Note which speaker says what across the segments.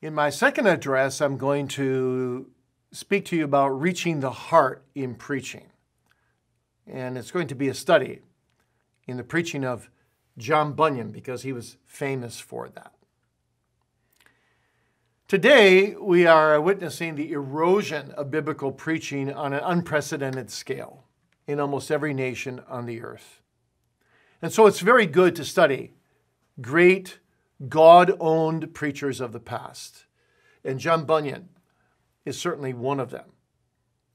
Speaker 1: In my second address, I'm going to speak to you about reaching the heart in preaching. And it's going to be a study in the preaching of John Bunyan because he was famous for that. Today, we are witnessing the erosion of biblical preaching on an unprecedented scale in almost every nation on the earth. And so it's very good to study great God-owned preachers of the past. And John Bunyan is certainly one of them.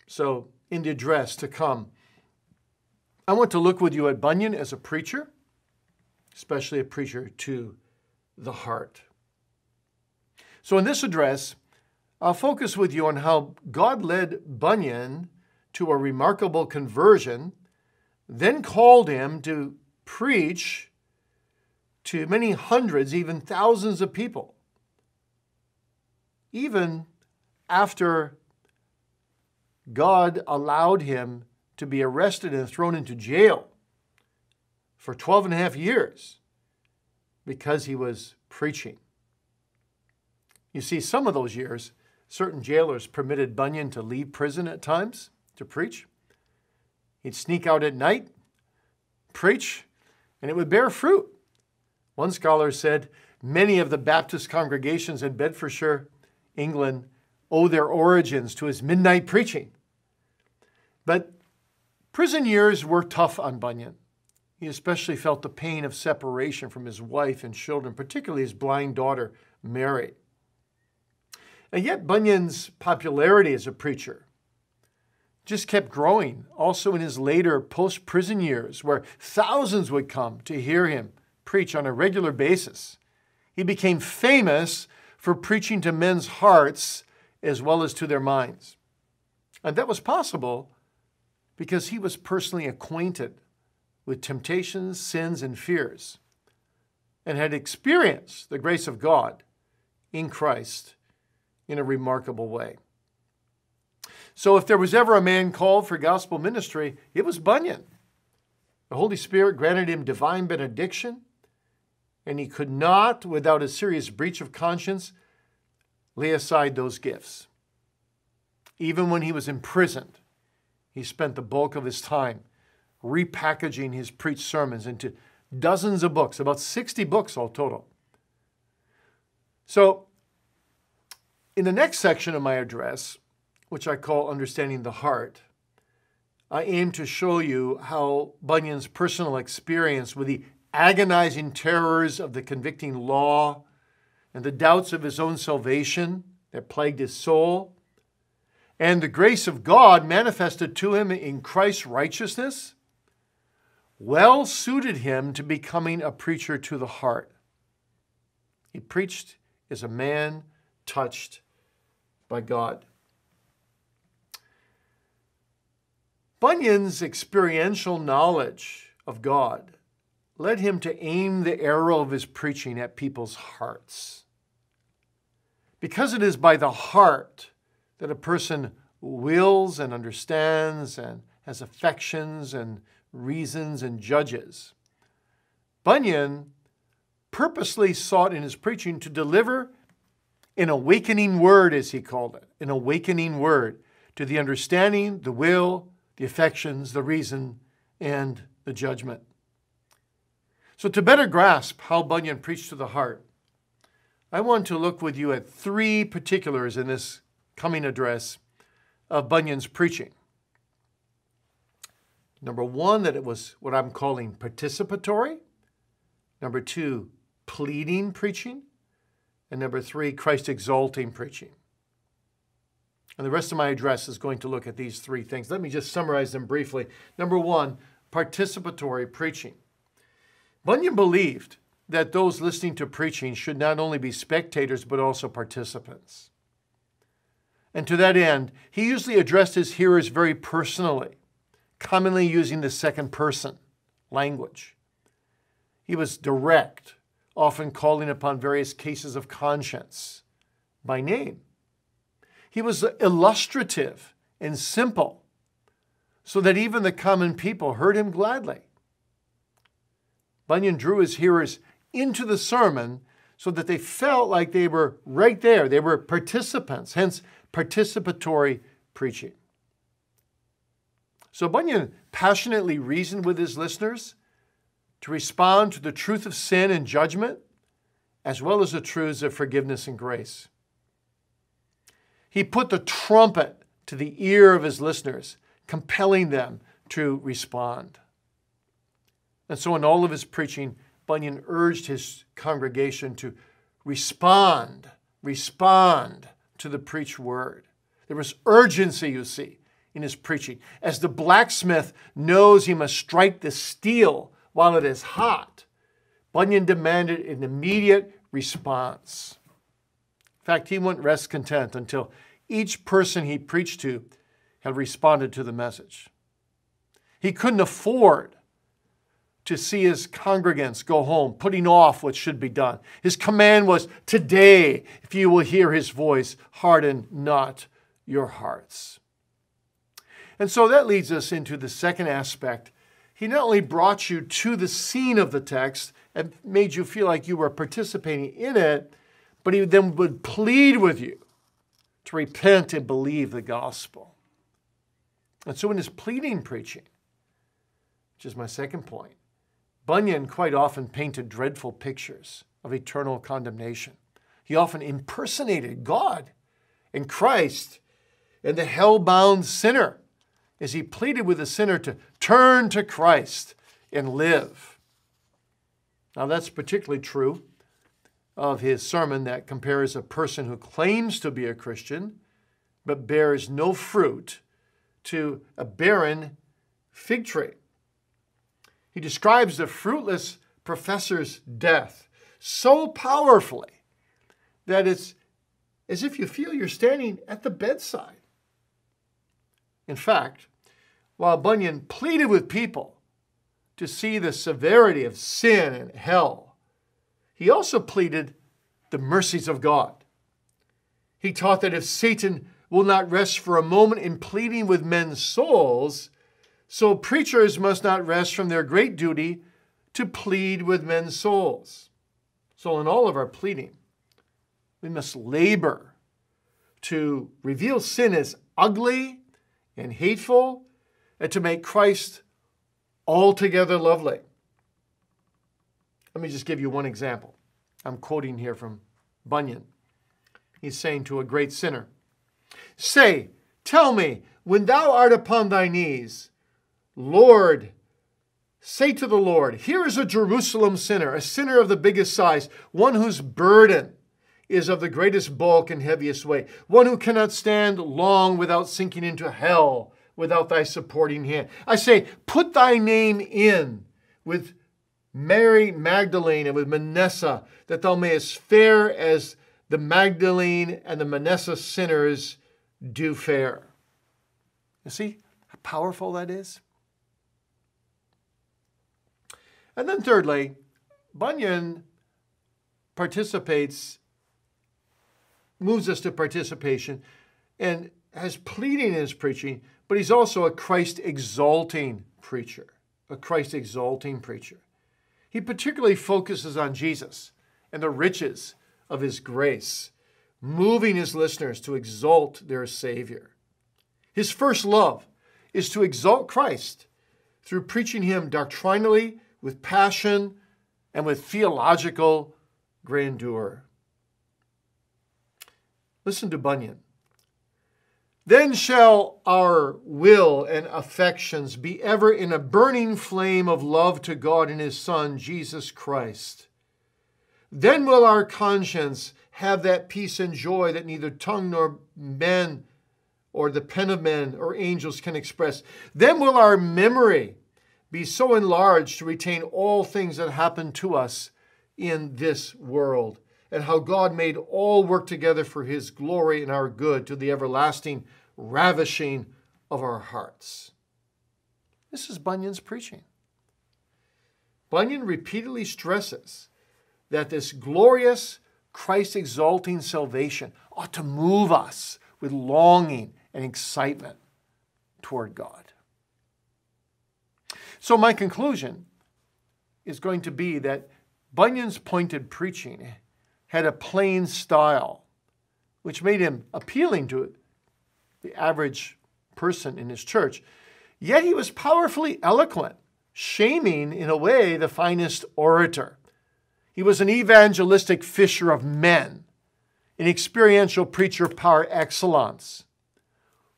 Speaker 1: So in the address to come, I want to look with you at Bunyan as a preacher, especially a preacher to the heart. So in this address, I'll focus with you on how God led Bunyan to a remarkable conversion, then called him to preach to many hundreds, even thousands of people, even after God allowed him to be arrested and thrown into jail for 12 and a half years because he was preaching. You see, some of those years, certain jailers permitted Bunyan to leave prison at times to preach. He'd sneak out at night, preach, and it would bear fruit. One scholar said many of the Baptist congregations in Bedfordshire, England, owe their origins to his midnight preaching. But prison years were tough on Bunyan. He especially felt the pain of separation from his wife and children, particularly his blind daughter, Mary. And yet Bunyan's popularity as a preacher just kept growing, also in his later post-prison years, where thousands would come to hear him preach on a regular basis. He became famous for preaching to men's hearts as well as to their minds. And that was possible because he was personally acquainted with temptations, sins, and fears, and had experienced the grace of God in Christ in a remarkable way. So if there was ever a man called for gospel ministry, it was Bunyan. The Holy Spirit granted him divine benediction, and he could not, without a serious breach of conscience, lay aside those gifts. Even when he was imprisoned, he spent the bulk of his time repackaging his preached sermons into dozens of books, about 60 books all total. So, in the next section of my address, which I call Understanding the Heart, I aim to show you how Bunyan's personal experience with the agonizing terrors of the convicting law and the doubts of his own salvation that plagued his soul, and the grace of God manifested to him in Christ's righteousness, well suited him to becoming a preacher to the heart. He preached as a man touched by God. Bunyan's experiential knowledge of God led him to aim the arrow of his preaching at people's hearts. Because it is by the heart that a person wills and understands and has affections and reasons and judges, Bunyan purposely sought in his preaching to deliver an awakening word, as he called it, an awakening word to the understanding, the will, the affections, the reason, and the judgment. So to better grasp how Bunyan preached to the heart, I want to look with you at three particulars in this coming address of Bunyan's preaching. Number one, that it was what I'm calling participatory. Number two, pleading preaching. And number three, Christ-exalting preaching. And the rest of my address is going to look at these three things. Let me just summarize them briefly. Number one, participatory preaching. Bunyan believed that those listening to preaching should not only be spectators, but also participants. And to that end, he usually addressed his hearers very personally, commonly using the second person language. He was direct, often calling upon various cases of conscience by name. He was illustrative and simple, so that even the common people heard him gladly. Bunyan drew his hearers into the sermon so that they felt like they were right there. They were participants, hence participatory preaching. So Bunyan passionately reasoned with his listeners to respond to the truth of sin and judgment, as well as the truths of forgiveness and grace. He put the trumpet to the ear of his listeners, compelling them to respond. And so in all of his preaching, Bunyan urged his congregation to respond to the preached word. There was urgency, you see, in his preaching. As the blacksmith knows he must strike the steel while it is hot, Bunyan demanded an immediate response. In fact, he wouldn't rest content until each person he preached to had responded to the message. He couldn't afford to see his congregants go home, putting off what should be done. His command was, "Today, if you will hear his voice, harden not your hearts." And so that leads us into the second aspect. He not only brought you to the scene of the text and made you feel like you were participating in it, but he then would plead with you to repent and believe the gospel. And so in his pleading preaching, which is my second point, Bunyan quite often painted dreadful pictures of eternal condemnation. He often impersonated God and Christ and the hell-bound sinner as he pleaded with the sinner to turn to Christ and live. Now that's particularly true of his sermon that compares a person who claims to be a Christian but bears no fruit to a barren fig tree. He describes the fruitless professor's death so powerfully that it's as if you feel you're standing at the bedside. In fact, while Bunyan pleaded with people to see the severity of sin and hell, he also pleaded the mercies of God. He taught that if Satan will not rest for a moment in pleading with men's souls, so preachers must not rest from their great duty to plead with men's souls. So in all of our pleading, we must labor to reveal sin as ugly and hateful and to make Christ altogether lovely. Let me just give you one example. I'm quoting here from Bunyan. He's saying to a great sinner, "Say, tell me, when thou art upon thy knees, Lord, say to the Lord, here is a Jerusalem sinner, a sinner of the biggest size, one whose burden is of the greatest bulk and heaviest weight, one who cannot stand long without sinking into hell without thy supporting hand. I say, put thy name in with Mary Magdalene and with Manasseh, that thou mayest fare as the Magdalene and the Manasseh sinners do fare." You see how powerful that is? And then thirdly, Bunyan moves us to participation and has pleading in his preaching, but he's also a Christ-exalting preacher, He particularly focuses on Jesus and the riches of his grace, moving his listeners to exalt their Savior. His first love is to exalt Christ through preaching him doctrinally, with passion, and with theological grandeur. Listen to Bunyan. "Then shall our will and affections be ever in a burning flame of love to God and his Son, Jesus Christ. Then will our conscience have that peace and joy that neither tongue nor men or the pen of men or angels can express. Then will our memory be so enlarged to retain all things that happen to us in this world, and how God made all work together for his glory and our good, to the everlasting ravishing of our hearts." This is Bunyan's preaching. Bunyan repeatedly stresses that this glorious, Christ-exalting salvation ought to move us with longing and excitement toward God. So my conclusion is going to be that Bunyan's pointed preaching had a plain style, which made him appealing to the average person in his church. Yet he was powerfully eloquent, shaming, in a way, the finest orator. He was an evangelistic fisher of men, an experiential preacher par excellence,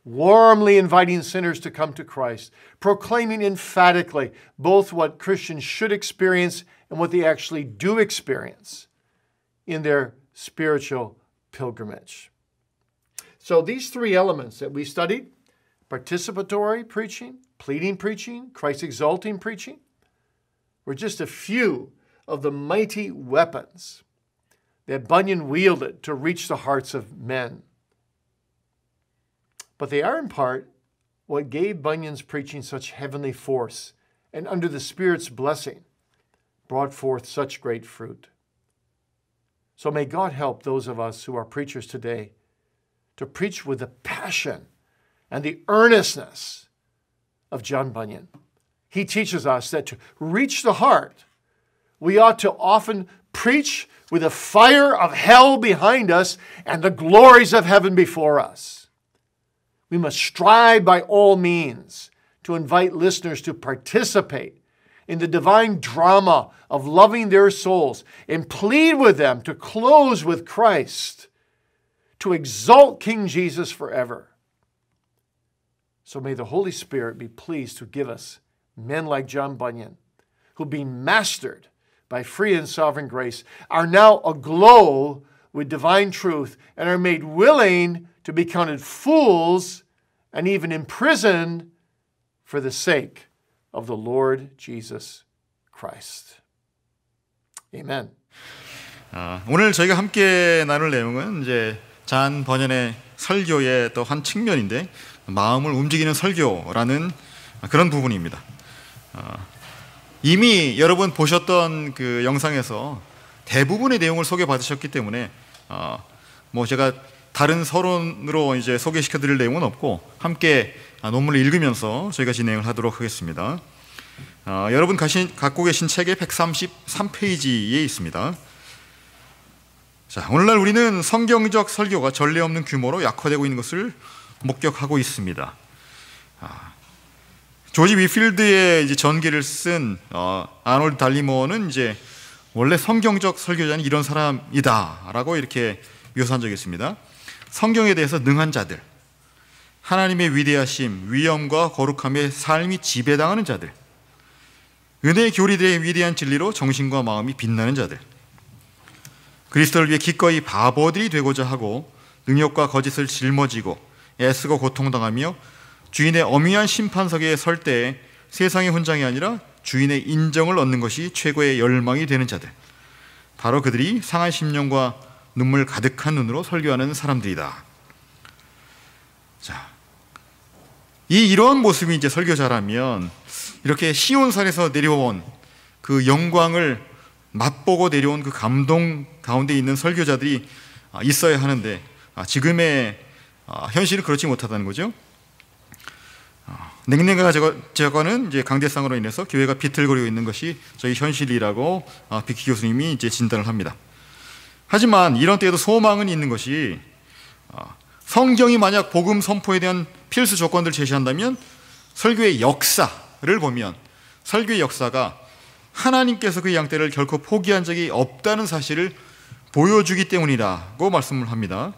Speaker 1: warmly inviting sinners to come to Christ, proclaiming emphatically both what Christians should experience and what they actually do experience in their spiritual pilgrimage. So these three elements that we studied, participatory preaching, pleading preaching, Christ-exalting preaching, were just a few of the mighty weapons that Bunyan wielded to reach the hearts of men. But they are in part what gave Bunyan's preaching such heavenly force, and under the Spirit's blessing brought forth such great fruit. So may God help those of us who are preachers today to preach with the passion and the earnestness of John Bunyan. He teaches us that to reach the heart, we ought to often preach with the fire of hell behind us and the glories of heaven before us. We must strive by all means to invite listeners to participate in the divine drama of loving their souls and plead with them to close with Christ, to exalt King Jesus forever. So may the Holy Spirit be pleased to give us men like John Bunyan, who, being mastered by free and sovereign grace, are now aglow with divine truth and are made willing to be counted fools and even imprisoned for the sake of the Lord Jesus Christ. Amen.
Speaker 2: 오늘 저희가 함께 나눌 내용은 이제 잔 번연의 설교의 또 한 측면인데, 마음을 움직이는 설교라는 그런 부분입니다. 이미 여러분 보셨던 그 영상에서 대부분의 내용을 소개받으셨기 때문에 제가 다른 서론으로 이제 소개시켜 드릴 내용은 없고, 함께 논문을 읽으면서 저희가 진행을 하도록 하겠습니다. 여러분 갖고 계신 책의 133페이지에 있습니다. 자, 오늘날 우리는 성경적 설교가 전례 없는 규모로 약화되고 있는 것을 목격하고 있습니다. 조지 위필드의 이제 전기를 쓴 아놀드 달리머는 이제 원래 성경적 설교자는 이런 사람이다라고 이렇게 묘사한 적이 있습니다. 성경에 대해서 능한 자들, 하나님의 위대하심, 위엄과 거룩함의 삶이 지배당하는 자들, 은혜의 교리들의 위대한 진리로 정신과 마음이 빛나는 자들, 그리스도를 위해 기꺼이 바보들이 되고자 하고 능욕과 거짓을 짊어지고 애쓰고 고통당하며 주인의 엄위한 심판석에 설 때에 세상의 훈장이 아니라 주인의 인정을 얻는 것이 최고의 열망이 되는 자들, 바로 그들이 상한 심령과 눈물 가득한 눈으로 설교하는 사람들이다. 자, 이러한 모습이 이제 설교자라면, 이렇게 시온산에서 내려온 그 영광을 맛보고 내려온 그 감동 가운데 있는 설교자들이 있어야 하는데, 지금의 현실은 그렇지 못하다는 거죠. 냉랭과 제거는 이제 강대상으로 인해서 교회가 비틀거리고 있는 것이 저희 현실이라고 비키 교수님이 이제 진단을 합니다. 하지만 이런 때에도 소망은 있는 것이, 성경이 만약 복음 선포에 대한 필수 조건들을 제시한다면 설교의 역사를 보면 설교의 역사가 하나님께서 그 양떼를 결코 포기한 적이 없다는 사실을 보여주기 때문이라고 말씀을 합니다.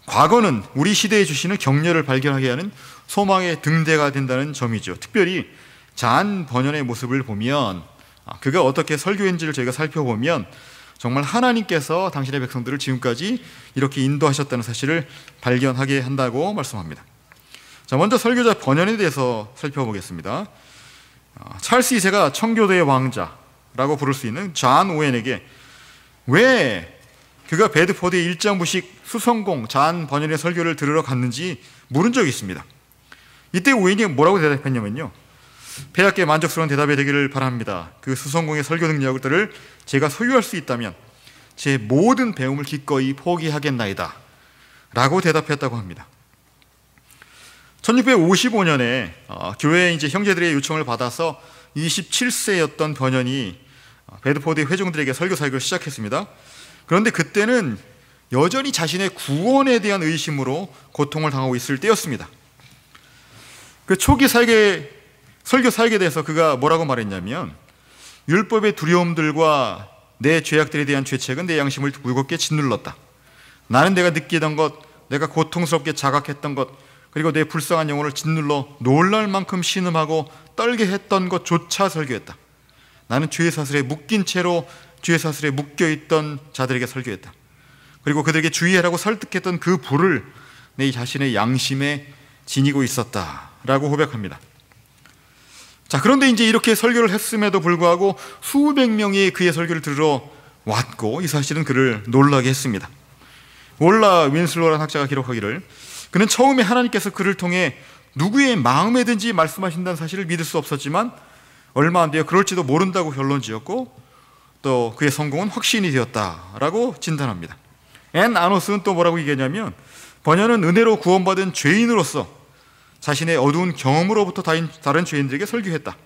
Speaker 2: 과거는 우리 시대에 주시는 격려를 발견하게 하는 소망의 등대가 된다는 점이죠. 특별히 잔 번연의 모습을 보면, 그가 어떻게 설교했는지를 저희가 살펴보면 정말 하나님께서 당신의 백성들을 지금까지 이렇게 인도하셨다는 사실을 발견하게 한다고 말씀합니다. 자, 먼저 설교자 번연에 대해서 살펴보겠습니다. 찰스 2세가 청교도의 왕자라고 부를 수 있는 잔 오웬에게 왜 그가 베드포드의 일장부식 수성공 잔 번연의 설교를 들으러 갔는지 물은 적이 있습니다. 이때 오웬이 뭐라고 대답했냐면요, 폐하께 만족스러운 대답이 되기를 바랍니다. 그 수성공의 설교 능력들을 제가 소유할 수 있다면 제 모든 배움을 기꺼이 포기하겠나이다 라고 대답했다고 합니다. 1655년에 교회의 이제 형제들의 요청을 받아서 27세였던 번연이 베드포드의 회중들에게 설교 사역을 시작했습니다. 그런데 그때는 여전히 자신의 구원에 대한 의심으로 고통을 당하고 있을 때였습니다. 그 초기 설교 사역에 대해서 그가 뭐라고 말했냐면, 율법의 두려움들과 내 죄악들에 대한 죄책은 내 양심을 무겁게 짓눌렀다. 나는 내가 느끼던 것, 내가 고통스럽게 자각했던 것, 그리고 내 불쌍한 영혼을 짓눌러 놀랄 만큼 신음하고 떨게 했던 것조차 설교했다. 나는 죄의 사슬에 묶인 채로 죄의 사슬에 묶여있던 자들에게 설교했다. 그리고 그들에게 주의하라고 설득했던 그 불을 내 자신의 양심에 지니고 있었다 라고 고백합니다. 자, 그런데 이제 이렇게 설교를 했음에도 불구하고 수백 명이 그의 설교를 들으러 왔고, 이 사실은 그를 놀라게 했습니다. 월라 윈슬로라는 학자가 기록하기를, 그는 처음에 하나님께서 그를 통해 누구의 마음에든지 말씀하신다는 사실을 믿을 수 없었지만 얼마 안 되어 그럴지도 모른다고 결론지었고, 또 그의 성공은 확신이 되었다라고 진단합니다. 앤 아노스는 또 뭐라고 얘기하냐면, 번연은 은혜로 구원받은 죄인으로서 자신의 어두운 경험으로부터 다른 죄인들에게 설교했다.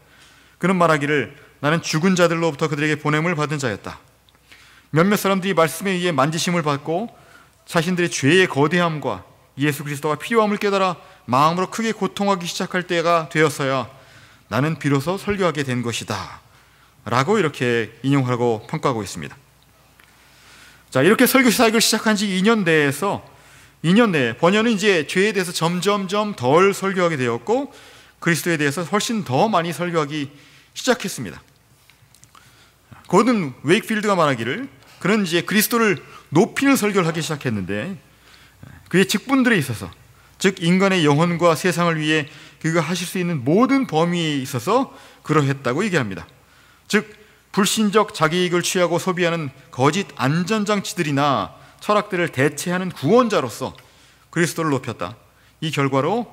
Speaker 2: 그는 말하기를, 나는 죽은 자들로부터 그들에게 보냄을 받은 자였다. 몇몇 사람들이 말씀에 의해 만지심을 받고 자신들의 죄의 거대함과 예수 그리스도가 필요함을 깨달아 마음으로 크게 고통하기 시작할 때가 되었어야 나는 비로소 설교하게 된 것이다 라고 이렇게 인용하고 평가하고 있습니다. 자, 이렇게 설교 사역을 시작한 지 2년 내에 번연은 이제 죄에 대해서 점점점 덜 설교하게 되었고, 그리스도에 대해서 훨씬 더 많이 설교하기 시작했습니다. 고든 웨이크필드가 말하기를, 그는 이제 그리스도를 높이는 설교를 하기 시작했는데, 그의 직분들에 있어서, 즉 인간의 영혼과 세상을 위해 그가 하실 수 있는 모든 범위에 있어서 그러했다고 얘기합니다. 즉 불신적 자기이익을 취하고 소비하는 거짓 안전장치들이나 철학들을 대체하는 구원자로서 그리스도를 높였다. 이 결과로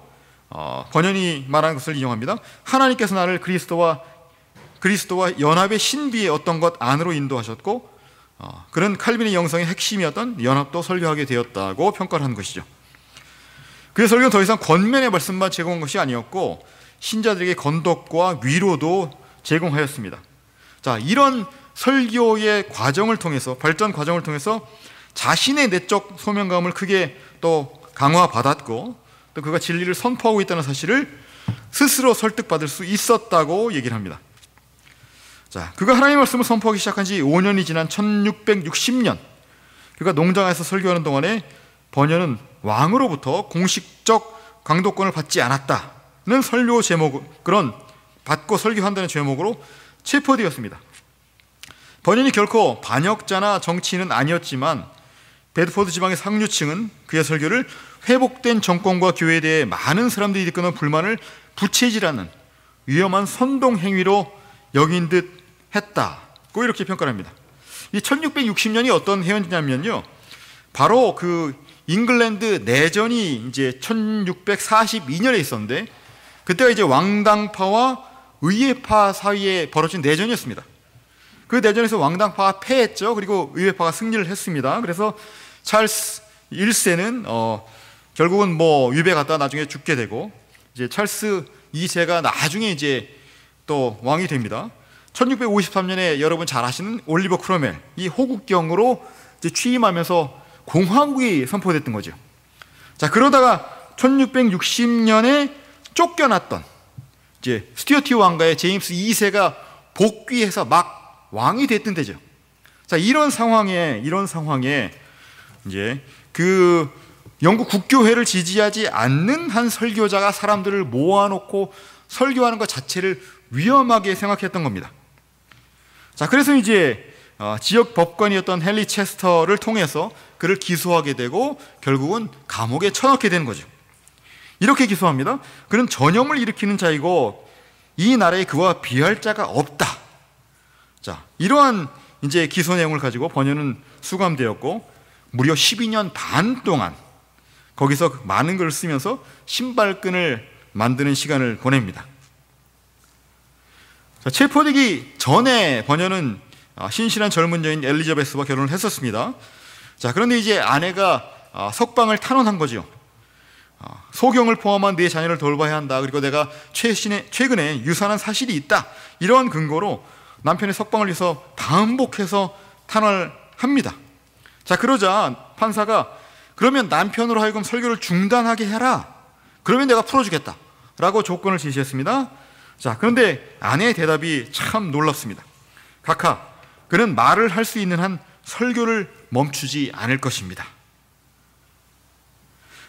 Speaker 2: 번연이 말한 것을 인용합니다. 하나님께서 나를 그리스도와 연합의 신비의 어떤 것 안으로 인도하셨고, 그는 칼빈의 영성의 핵심이었던 연합도 설교하게 되었다고 평가를 한 것이죠. 그의 설교는 더 이상 권면의 말씀만 제공한 것이 아니었고, 신자들에게 건덕과 위로도 제공하였습니다. 자, 이런 설교의 과정을 통해서, 발전 과정을 통해서 자신의 내적 소명감을 크게 또 강화받았고, 또 그가 진리를 선포하고 있다는 사실을 스스로 설득받을 수 있었다고 얘기를 합니다. 자, 그가 하나님의 말씀을 선포하기 시작한 지 5년이 지난 1660년, 그가 농장에서 설교하는 동안에 번연은 왕으로부터 공식적 강도권을 받지 않았다는 설교 제목, 그런 받고 설교한다는 제목으로 체포되었습니다. 번연이 결코 반역자나 정치인은 아니었지만 베드포드 지방의 상류층은 그의 설교를 회복된 정권과 교회에 대해 많은 사람들이 이끄는 불만을 부채질하는 위험한 선동 행위로 여긴 듯 했다고 이렇게 평가합니다. 이 1660년이 어떤 해였냐면요, 바로 그 잉글랜드 내전이 이제 1642년에 있었는데, 그때가 이제 왕당파와 의회파 사이에 벌어진 내전이었습니다. 그 내전에서 왕당파가 패했죠. 그리고 의회파가 승리를 했습니다. 그래서 찰스 1세는 결국은 뭐 유배 갔다 나중에 죽게 되고, 이제 찰스 2세가 나중에 이제 또 왕이 됩니다. 1653년에 여러분 잘 아시는 올리버 크로멜, 이 호국경으로 이제 취임하면서 공화국이 선포됐던 거죠. 자, 그러다가 1660년에 쫓겨났던 이제 스튜어트 왕가의 제임스 2세가 복귀해서 막 왕이 됐던 때죠. 자, 이런 상황에 이제 그 영국 국교회를 지지하지 않는 한 설교자가 사람들을 모아놓고 설교하는 것 자체를 위험하게 생각했던 겁니다. 자, 그래서 이제 지역 법관이었던 헨리 체스터를 통해서 그를 기소하게 되고 결국은 감옥에 쳐넣게 되는 거죠. 이렇게 기소합니다. 그는 전염을 일으키는 자이고 이 나라에 그와 비할 자가 없다. 자, 이러한 이제 기소 내용을 가지고 번연은 수감되었고 무려 12년 반 동안 거기서 많은 글을 쓰면서 신발끈을 만드는 시간을 보냅니다. 자, 체포되기 전에 번연은 신실한 젊은 여인 엘리자베스와 결혼을 했었습니다. 자, 그런데 이제 아내가 석방을 탄원한 거죠. 소경을 포함한 네 자녀를 돌봐야 한다. 그리고 내가 최근에 유산한 사실이 있다. 이러한 근거로 남편의 석방을 위해서 반복해서 탄원을 합니다. 자, 그러자 판사가 그러면 남편으로 하여금 설교를 중단하게 해라. 그러면 내가 풀어주겠다 라고 조건을 제시했습니다. 자, 그런데 아내의 대답이 참 놀랍습니다. 각하, 그는 말을 할 수 있는 한 설교를 멈추지 않을 것입니다.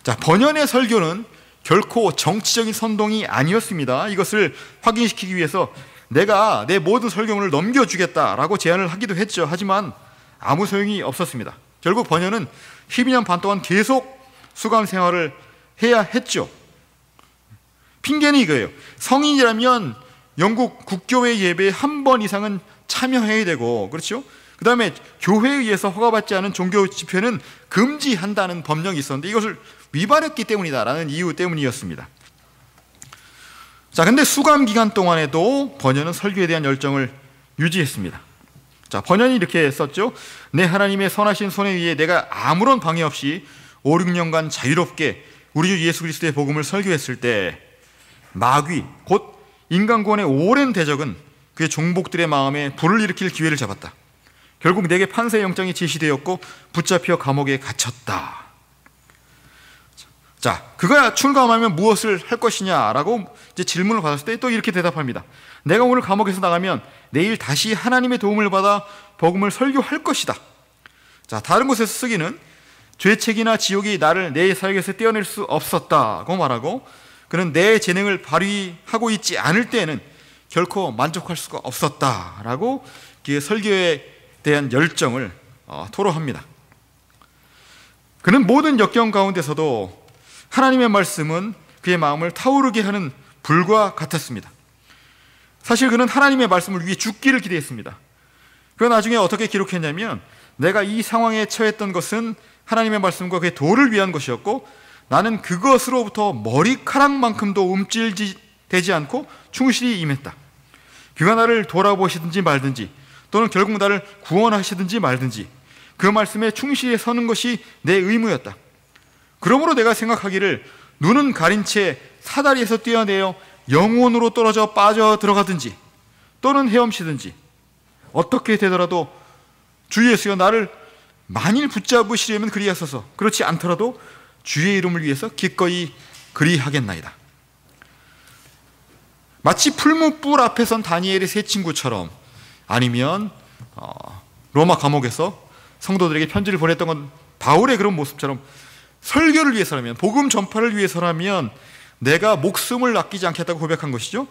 Speaker 2: 자, 번연의 설교는 결코 정치적인 선동이 아니었습니다. 이것을 확인시키기 위해서 내가 내 모든 설교문을 넘겨주겠다라고 제안을 하기도 했죠. 하지만 아무 소용이 없었습니다. 결국 번연은 12년 반 동안 계속 수감 생활을 해야 했죠. 핑계는 이거예요. 성인이라면 영국 국교회 예배에 한 번 이상은 참여해야 되고, 그렇죠? 그 다음에 교회에 의해서 허가받지 않은 종교 집회는 금지한다는 법령이 있었는데 이것을 위반했기 때문이다라는 이유 때문이었습니다. 자, 근데 수감 기간 동안에도 번연은 설교에 대한 열정을 유지했습니다. 자, 번연이 이렇게 썼죠. 내 하나님의 선하신 손에 의해 내가 아무런 방해 없이 5, 6년간 자유롭게 우리 주 예수 그리스도의 복음을 설교했을 때 마귀, 곧 인간권의 오랜 대적은 그의 종복들의 마음에 불을 일으킬 기회를 잡았다. 결국 내게 판사의 영장이 제시되었고 붙잡혀 감옥에 갇혔다. 자, 그가 출감하면 무엇을 할 것이냐라고 이제 질문을 받았을 때 또 이렇게 대답합니다. 내가 오늘 감옥에서 나가면 내일 다시 하나님의 도움을 받아 복음을 설교할 것이다. 자, 다른 곳에서 쓰기는 죄책이나 지옥이 나를 내 사역에서 떼어낼 수 없었다고 말하고, 그는 내 재능을 발휘하고 있지 않을 때에는 결코 만족할 수가 없었다라고 그의 설교에 대한 열정을 토로합니다. 그는 모든 역경 가운데서도 하나님의 말씀은 그의 마음을 타오르게 하는 불과 같았습니다. 사실 그는 하나님의 말씀을 위해 죽기를 기대했습니다. 그가 나중에 어떻게 기록했냐면, 내가 이 상황에 처했던 것은 하나님의 말씀과 그의 도를 위한 것이었고 나는 그것으로부터 머리카락만큼도 움찔되지 않고 충실히 임했다. 그가 나를 돌아보시든지 말든지 또는 결국 나를 구원하시든지 말든지 그 말씀에 충실히 서는 것이 내 의무였다. 그러므로 내가 생각하기를 눈은 가린 채 사다리에서 뛰어내어 영혼으로 떨어져 빠져 들어가든지 또는 헤엄치든지 어떻게 되더라도 주 예수여 나를 만일 붙잡으시려면 그리하소서. 그렇지 않더라도 주의 이름을 위해서 기꺼이 그리하겠나이다. 마치 풀무불 앞에 선 다니엘의 세 친구처럼, 아니면 로마 감옥에서 성도들에게 편지를 보냈던 건 바울의 그런 모습처럼 설교를 위해서라면, 복음 전파를 위해서라면 내가 목숨을 아끼지 않겠다고 고백한 것이죠.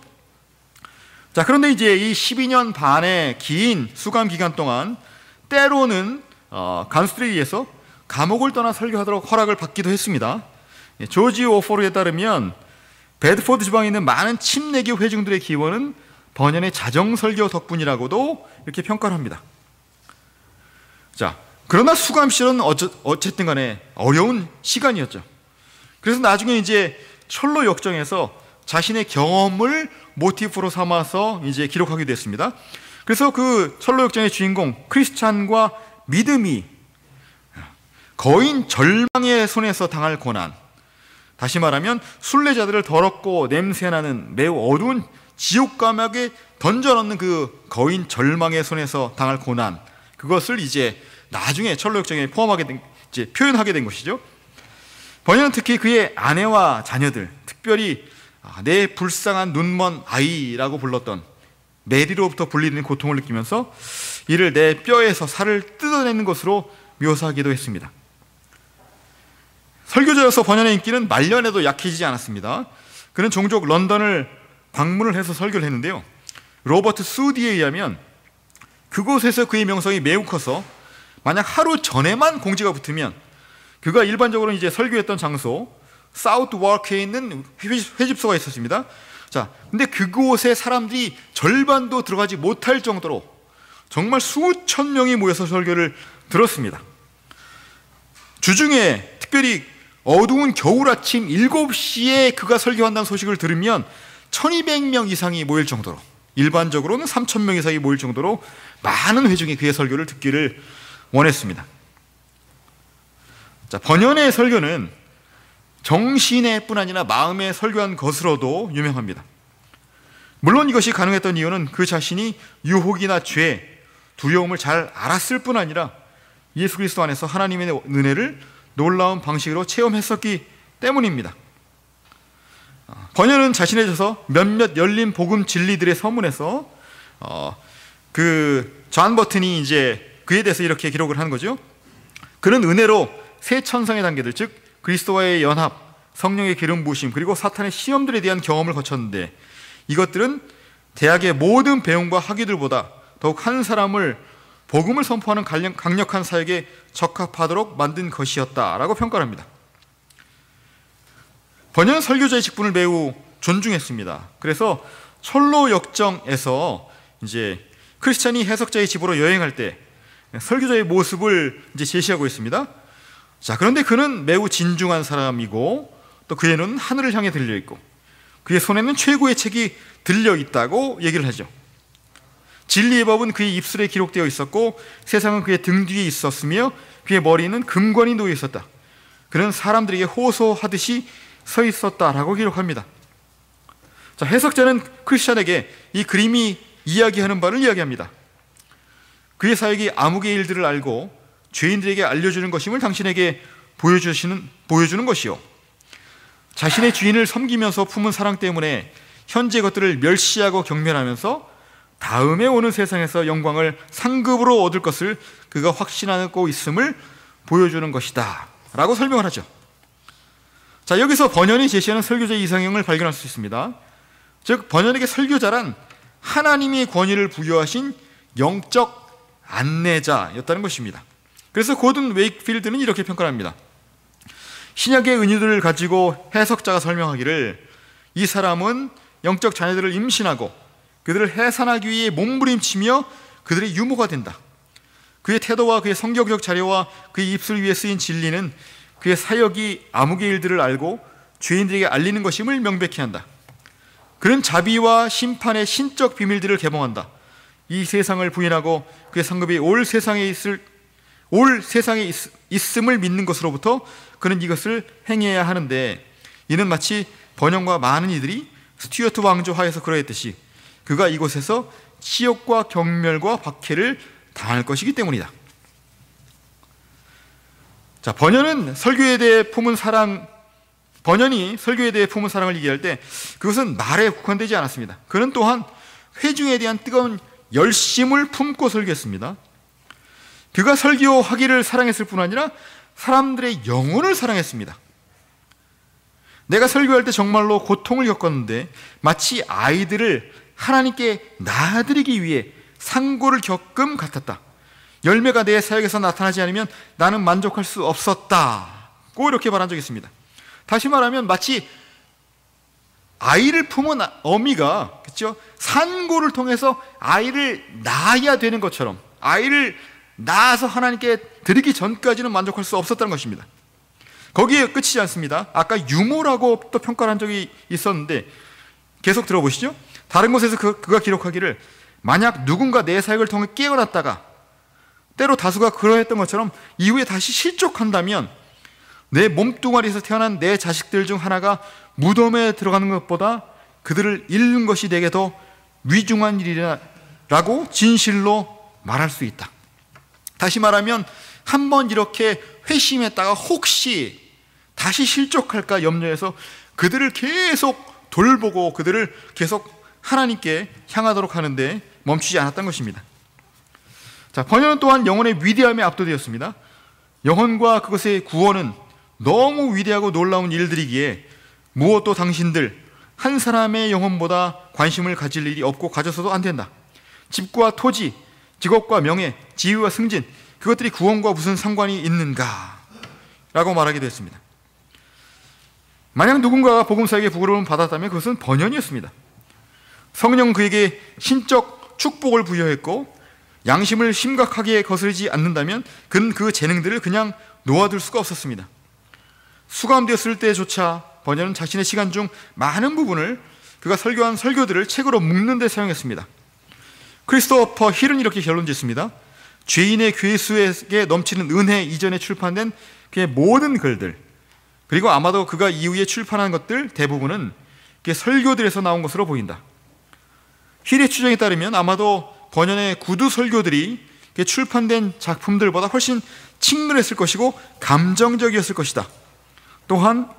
Speaker 2: 자, 그런데 이제 이 12년 반의 긴 수감 기간 동안 때로는 간수들에 의해서 감옥을 떠나 설교하도록 허락을 받기도 했습니다. 조지 오포르에 따르면 베드포드 지방에 있는 많은 침례교 회중들의 기원은 번연의 자정설교 덕분이라고도 이렇게 평가를 합니다. 자, 그러나 수감 시절은 어쨌든 간에 어려운 시간이었죠. 그래서 나중에 이제 철로 역정에서 자신의 경험을 모티프로 삼아서 이제 기록하게 됐습니다. 그래서 그 철로 역정의 주인공 크리스찬과 믿음이 거인 절망의 손에서 당할 고난, 다시 말하면 순례자들을 더럽고 냄새나는 매우 어두운 지옥 감옥에 던져넣는 그 거인 절망의 손에서 당할 고난, 그것을 이제 나중에 철로 역정에 표현하게 된 것이죠. 번연은 특히 그의 아내와 자녀들, 특별히 내 불쌍한 눈먼 아이라고 불렀던 메리로부터 분리된 고통을 느끼면서 이를 내 뼈에서 살을 뜯어내는 것으로 묘사하기도 했습니다. 설교자로서 번연의 인기는 말년에도 약해지지 않았습니다. 그는 종종 런던을 방문을 해서 설교를 했는데요, 로버트 수디에 의하면 그곳에서 그의 명성이 매우 커서 만약 하루 전에만 공지가 붙으면 그가 일반적으로 이제 설교했던 장소 사우트워크에 있는 회집소가 있었습니다. 자, 근데 그곳에 사람들이 절반도 들어가지 못할 정도로 정말 수천 명이 모여서 설교를 들었습니다. 주중에 특별히 어두운 겨울 아침 7시에 그가 설교한다는 소식을 들으면 1200명 이상이 모일 정도로, 일반적으로는 3000명 이상이 모일 정도로 많은 회중이 그의 설교를 듣기를 원했습니다. 자, 번연의 설교는 정신의 뿐 아니라 마음의 설교한 것으로도 유명합니다. 물론 이것이 가능했던 이유는 그 자신이 유혹이나 죄, 두려움을 잘 알았을 뿐 아니라 예수 그리스도 안에서 하나님의 은혜를 놀라운 방식으로 체험했었기 때문입니다. 번연은 자신에 져서 몇몇 열린 복음 진리들의 서문에서 그 존 버튼이 이제 그에 대해서 이렇게 기록을 하는 거죠. 그는 은혜로 새 천상의 단계들, 즉 그리스도와의 연합, 성령의 기름 부으심, 그리고 사탄의 시험들에 대한 경험을 거쳤는데 이것들은 대학의 모든 배움과 학위들보다 더욱 한 사람을 복음을 선포하는 강력한 사역에 적합하도록 만든 것이었다라고 평가를 합니다. 번연 설교자의 직분을 매우 존중했습니다. 그래서 철로 역정에서 이제 크리스찬이 해석자의 집으로 여행할 때 설교자의 모습을 이제 제시하고 있습니다. 자, 그런데 그는 매우 진중한 사람이고 또 그의 눈은 하늘을 향해 들려 있고 그의 손에는 최고의 책이 들려 있다고 얘기를 하죠. 진리의 법은 그의 입술에 기록되어 있었고 세상은 그의 등 뒤에 있었으며 그의 머리는 금관이 놓여 있었다. 그는 사람들에게 호소하듯이 서 있었다라고 기록합니다. 자, 해석자는 크리스찬에게 이 그림이 이야기하는 바를 이야기합니다. 그의 사역이 암흑의 일들을 알고 죄인들에게 알려주는 것임을 당신에게 보여주는 것이요, 자신의 주인을 섬기면서 품은 사랑 때문에 현재 것들을 멸시하고 경멸하면서 다음에 오는 세상에서 영광을 상급으로 얻을 것을 그가 확신하고 있음을 보여주는 것이다 라고 설명을 하죠. 자, 여기서 번연이 제시하는 설교자의 이상형을 발견할 수 있습니다. 즉 번연에게 설교자란 하나님이 권위를 부여하신 영적 안내자였다는 것입니다. 그래서 고든 웨이크필드는 이렇게 평가합니다. 신약의 은유들을 가지고 해석자가 설명하기를 이 사람은 영적 자녀들을 임신하고 그들을 해산하기 위해 몸부림치며 그들의 유모가 된다. 그의 태도와 그의 성경적 자료와 그의 입술 위에 쓰인 진리는 그의 사역이 암흑의 일들을 알고 죄인들에게 알리는 것임을 명백히 한다. 그는 자비와 심판의 신적 비밀들을 개봉한다. 이 세상을 부인하고 그의 상급이 올 세상에 있음을 믿는 것으로부터 그는 이것을 행해야 하는데 이는 마치 번영과 많은 이들이 스튜어트 왕조 하에서 그러했듯이 그가 이곳에서 치욕과 경멸과 박해를 당할 것이기 때문이다. 자, 번연이 설교에 대해 품은 사랑을 얘기할 때 그것은 말에 국한되지 않았습니다. 그는 또한 회중에 대한 뜨거운 열심을 품고 설교했습니다. 그가 설교하기를 사랑했을 뿐 아니라 사람들의 영혼을 사랑했습니다. 내가 설교할 때 정말로 고통을 겪었는데 마치 아이들을 하나님께 낳아드리기 위해 상고를 겪음 같았다. 열매가 내 사역에서 나타나지 않으면 나는 만족할 수 없었다고 이렇게 말한 적이 있습니다. 다시 말하면 마치 아이를 품은 어미가, 그렇죠? 산고를 통해서 아이를 낳아야 되는 것처럼 아이를 낳아서 하나님께 드리기 전까지는 만족할 수 없었다는 것입니다. 거기에 끝이지 않습니다. 아까 유모라고 또 평가를 한 적이 있었는데 계속 들어보시죠. 다른 곳에서 그가 기록하기를 만약 누군가 내 사역을 통해 깨어났다가 때로 다수가 그러했던 것처럼 이후에 다시 실족한다면 내 몸뚱아리에서 태어난 내 자식들 중 하나가 무덤에 들어가는 것보다 그들을 잃는 것이 내게 더 위중한 일이라고 진실로 말할 수 있다. 다시 말하면 한번 이렇게 회심했다가 혹시 다시 실족할까 염려해서 그들을 계속 돌보고 그들을 계속 하나님께 향하도록 하는데 멈추지 않았던 것입니다. 자, 번연은 또한 영혼의 위대함에 압도되었습니다. 영혼과 그것의 구원은 너무 위대하고 놀라운 일들이기에 무엇도 당신들 한 사람의 영혼보다 관심을 가질 일이 없고 가져서도 안 된다. 집과 토지, 직업과 명예, 지위와 승진, 그것들이 구원과 무슨 상관이 있는가? 라고 말하게 됐습니다. 만약 누군가가 복음사에게 부끄러움을 받았다면 그것은 번연이었습니다. 성령 그에게 신적 축복을 부여했고 양심을 심각하게 거스르지 않는다면 그는 그 재능들을 그냥 놓아둘 수가 없었습니다. 수감되었을 때조차 번연은 자신의 시간 중 많은 부분을 그가 설교한 설교들을 책으로 묶는 데 사용했습니다. 크리스토퍼 힐은 이렇게 결론 짓습니다. 죄인의 괴수에게 넘치는 은혜 이전에 출판된 그의 모든 글들, 그리고 아마도 그가 이후에 출판한 것들 대부분은 그의 설교들에서 나온 것으로 보인다. 힐의 추정에 따르면 아마도 번연의 구두 설교들이 출판된 작품들보다 훨씬 친근했을 것이고 감정적이었을 것이다. 또한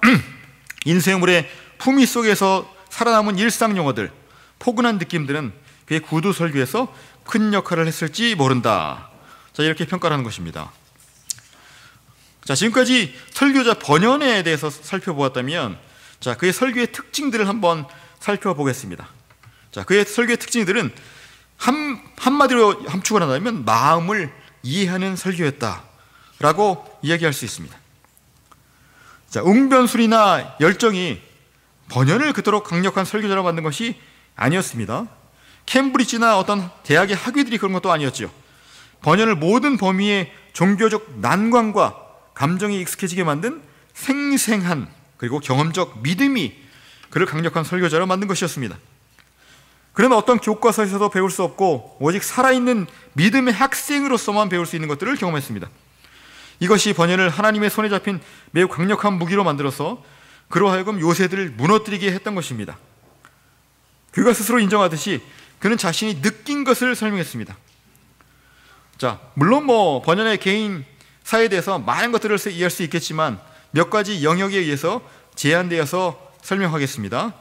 Speaker 2: 인쇄물의 품위 속에서 살아남은 일상 용어들, 포근한 느낌들은 그의 구두 설교에서 큰 역할을 했을지 모른다. 자, 이렇게 평가를 하는 것입니다. 자, 지금까지 설교자 번연에 대해서 살펴보았다면, 자, 그의 설교의 특징들을 한번 살펴보겠습니다. 자, 그의 설교의 특징들은 한마디로 함축을 한다면 마음을 이해하는 설교였다라고 이야기할 수 있습니다. 자, 웅변술이나 열정이 번연을 그토록 강력한 설교자로 만든 것이 아니었습니다. 캠브리지나 어떤 대학의 학위들이 그런 것도 아니었죠. 번연을 모든 범위의 종교적 난관과 감정이 익숙해지게 만든 생생한 그리고 경험적 믿음이 그를 강력한 설교자로 만든 것이었습니다. 그는 어떤 교과서에서도 배울 수 없고 오직 살아있는 믿음의 학생으로서만 배울 수 있는 것들을 경험했습니다. 이것이 번연을 하나님의 손에 잡힌 매우 강력한 무기로 만들어서 그로 하여금 요새들을 무너뜨리게 했던 것입니다. 그가 스스로 인정하듯이 그는 자신이 느낀 것을 설명했습니다. 자, 물론 번연의 개인사에 대해서 많은 것들을 이해할 수 있겠지만 몇 가지 영역에 의해서 제한되어서 설명하겠습니다.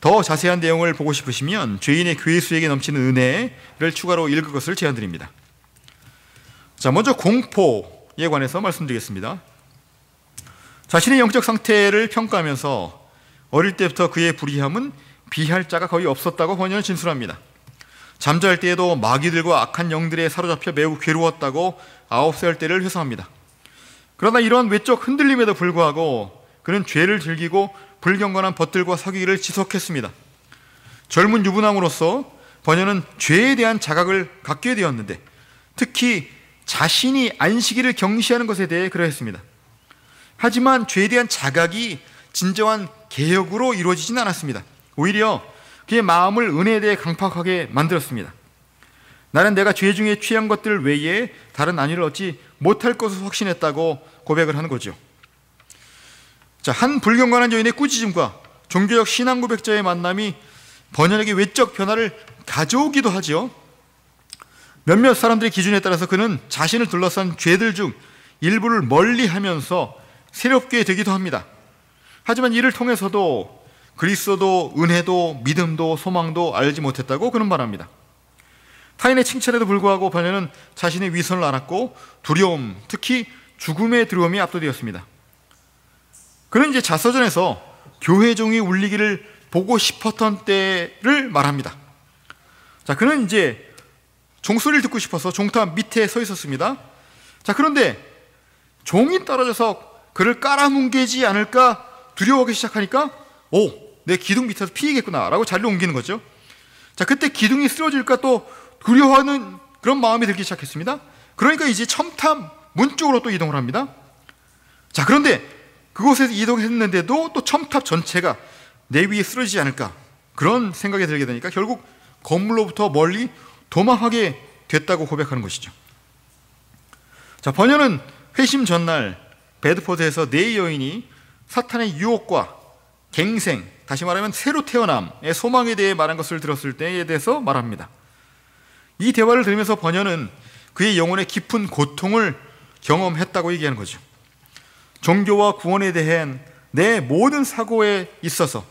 Speaker 2: 더 자세한 내용을 보고 싶으시면 죄인의 괴수에게 넘치는 은혜를 추가로 읽을 것을 제안드립니다. 자, 먼저 공포에 관해서 말씀드리겠습니다. 자신의 영적 상태를 평가하면서 어릴 때부터 그의 불의함은 비할 자가 거의 없었다고 번연은 진술합니다. 잠잘 때에도 마귀들과 악한 영들에 사로잡혀 매우 괴로웠다고 9살 때를 회상합니다. 그러나 이러한 외적 흔들림에도 불구하고 그는 죄를 즐기고 불경건한 벗들과 사귀기를 지속했습니다. 젊은 유부남으로서 번연은 죄에 대한 자각을 갖게 되었는데 특히 자신이 안식일을 경시하는 것에 대해 그러했습니다. 하지만 죄에 대한 자각이 진정한 개혁으로 이루어지진 않았습니다. 오히려 그의 마음을 은혜에 대해 강팍하게 만들었습니다. 나는 내가 죄 중에 취한 것들 외에 다른 안위를 얻지 못할 것을 확신했다고 고백을 하는 거죠. 자, 한 불경건한 여인의 꾸짖음과 종교적 신앙 고백자의 만남이 번연에게 외적 변화를 가져오기도 하죠. 몇몇 사람들의 기준에 따라서 그는 자신을 둘러싼 죄들 중 일부를 멀리하면서 새롭게 되기도 합니다. 하지만 이를 통해서도 그리스도도 은혜도 믿음도 소망도 알지 못했다고 그는 말합니다. 타인의 칭찬에도 불구하고 번연은 자신의 위선을 알았고 두려움, 특히 죽음의 두려움이 압도되었습니다. 그는 이제 자서전에서 교회 종이 울리기를 보고 싶었던 때를 말합니다. 자, 그는 이제 종소리를 듣고 싶어서 종탑 밑에 서 있었습니다. 자, 그런데 종이 떨어져서 그를 깔아뭉개지 않을까 두려워하기 시작하니까 내 기둥 밑에서 피해겠구나 라고 자리를 옮기는 거죠. 자, 그때 기둥이 쓰러질까 또 두려워하는 그런 마음이 들기 시작했습니다. 그러니까 이제 첨탑 문 쪽으로 또 이동을 합니다. 자, 그런데 그곳에서 이동했는데도 또 첨탑 전체가 내 위에 쓰러지지 않을까 그런 생각이 들게 되니까 결국 건물로부터 멀리 도망하게 됐다고 고백하는 것이죠. 자, 번연은 회심 전날 베드포드에서 네 여인이 사탄의 유혹과 갱생, 다시 말하면 새로 태어남의 소망에 대해 말한 것을 들었을 때에 대해서 말합니다. 이 대화를 들으면서 번연은 그의 영혼의 깊은 고통을 경험했다고 얘기하는 거죠. 종교와 구원에 대한 내 모든 사고에 있어서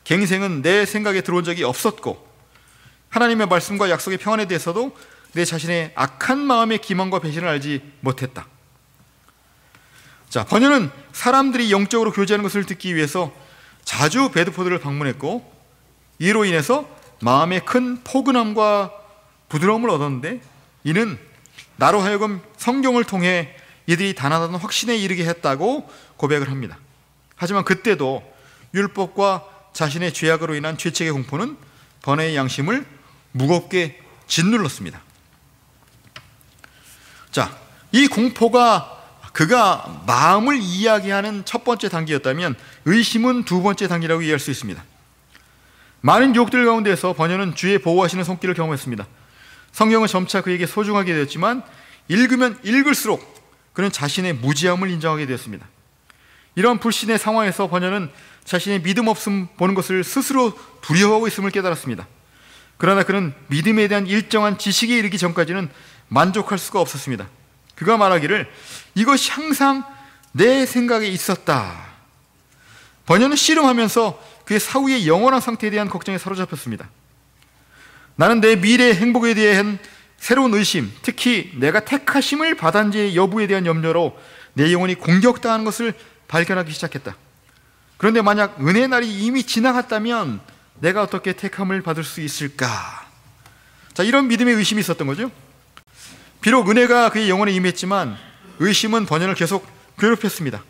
Speaker 2: 갱생은 내 생각에 들어온 적이 없었고 하나님의 말씀과 약속의 평안에 대해서도 내 자신의 악한 마음의 기만과 배신을 알지 못했다. 자, 번연은 사람들이 영적으로 교제하는 것을 듣기 위해서 자주 베드포드를 방문했고 이로 인해서 마음의 큰 포근함과 부드러움을 얻었는데 이는 나로 하여금 성경을 통해 이들이 단단한 확신에 이르게 했다고 고백을 합니다. 하지만 그때도 율법과 자신의 죄악으로 인한 죄책의 공포는 번뇌의 양심을 무겁게 짓눌렀습니다. 자, 이 공포가 그가 마음을 이야기하는 첫 번째 단계였다면 의심은 두 번째 단계라고 이해할 수 있습니다. 많은 유혹들 가운데서 번연은 주의 보호하시는 손길을 경험했습니다. 성경은 점차 그에게 소중하게 되었지만 읽으면 읽을수록 그는 자신의 무지함을 인정하게 되었습니다. 이런 불신의 상황에서 번연은 자신의 믿음 없음 보는 것을 스스로 두려워하고 있음을 깨달았습니다. 그러나 그는 믿음에 대한 일정한 지식에 이르기 전까지는 만족할 수가 없었습니다. 그가 말하기를 이것이 항상 내 생각에 있었다. 번연은 씨름하면서 그의 사후의 영원한 상태에 대한 걱정에 사로잡혔습니다. 나는 내 미래의 행복에 대한 새로운 의심, 특히 내가 택하심을 받은지의 여부에 대한 염려로 내 영혼이 공격당하는 것을 발견하기 시작했다. 그런데 만약 은혜의 날이 이미 지나갔다면 내가 어떻게 택함을 받을 수 있을까? 자, 이런 믿음의 의심이 있었던 거죠. 비록 은혜가 그의 영혼에 임했지만 의심은 번연을 계속 괴롭혔습니다.